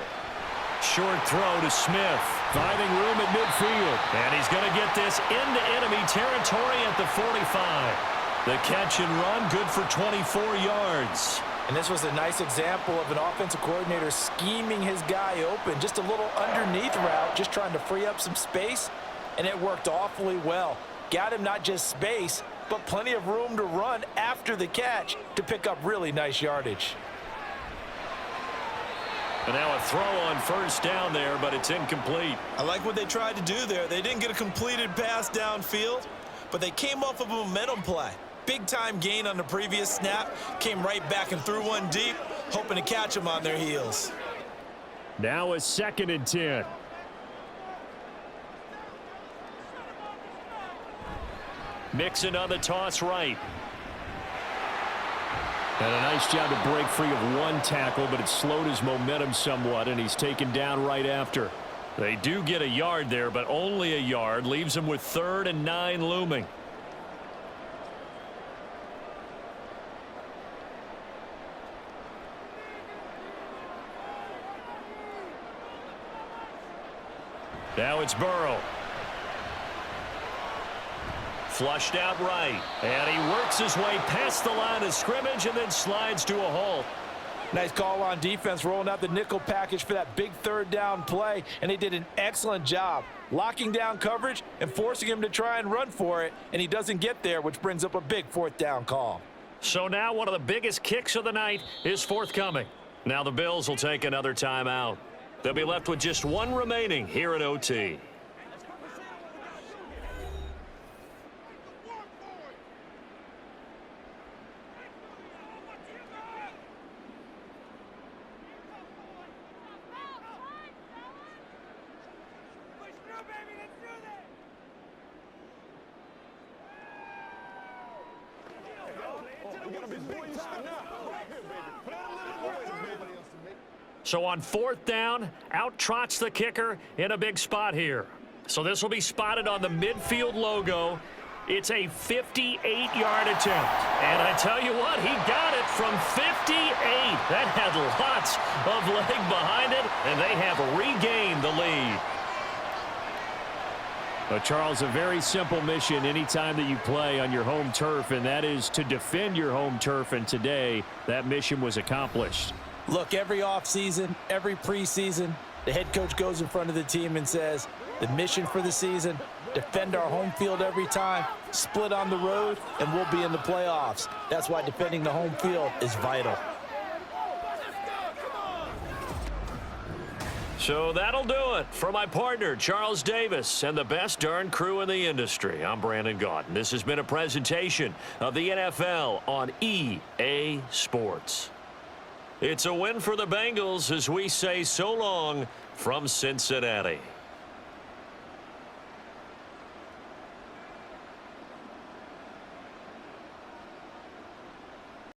Short throw to Smith. Finding room at midfield. And he's going to get this into enemy territory at the 45. The catch and run, good for 24 yards. And this was a nice example of an offensive coordinator scheming his guy open. Just a little underneath route, just trying to free up some space, and it worked awfully well. Got him not just space, but plenty of room to run after the catch to pick up really nice yardage. And now a throw on first down there, but it's incomplete. I like what they tried to do there. They didn't get a completed pass downfield, but they came off of a momentum play. Big-time gain on the previous snap, came right back and threw one deep, hoping to catch them on their heels. Now a 2nd and 10. Mixon on the toss right. And a nice job to break free of one tackle, but it slowed his momentum somewhat, and he's taken down right after. They do get a yard there, but only a yard. Leaves them with 3rd and 9 looming. Now it's Burrow. Flushed out right. And he works his way past the line of scrimmage and then slides to a halt. Nice call on defense, rolling out the nickel package for that big 3rd down play, and they did an excellent job locking down coverage and forcing him to try and run for it, and he doesn't get there, which brings up a big 4th down call. So now one of the biggest kicks of the night is forthcoming. Now the Bills will take another timeout. They'll be left with just one remaining here at OT. So on 4th down, out trots the kicker in a big spot here. So this will be spotted on the midfield logo. It's a 58-yard attempt. And I tell you what, he got it from 58. That had lots of leg behind it, and they have regained the lead. But Charles, a very simple mission anytime that you play on your home turf, and that is to defend your home turf. And today, that mission was accomplished. Look, every offseason, every preseason, the head coach goes in front of the team and says, the mission for the season, defend our home field every time, split on the road, and we'll be in the playoffs. That's why defending the home field is vital. So that'll do it for my partner, Charles Davis, and the best darn crew in the industry. I'm Brandon Gaudin. This has been a presentation of the NFL on EA Sports. It's a win for the Bengals as we say so long from Cincinnati.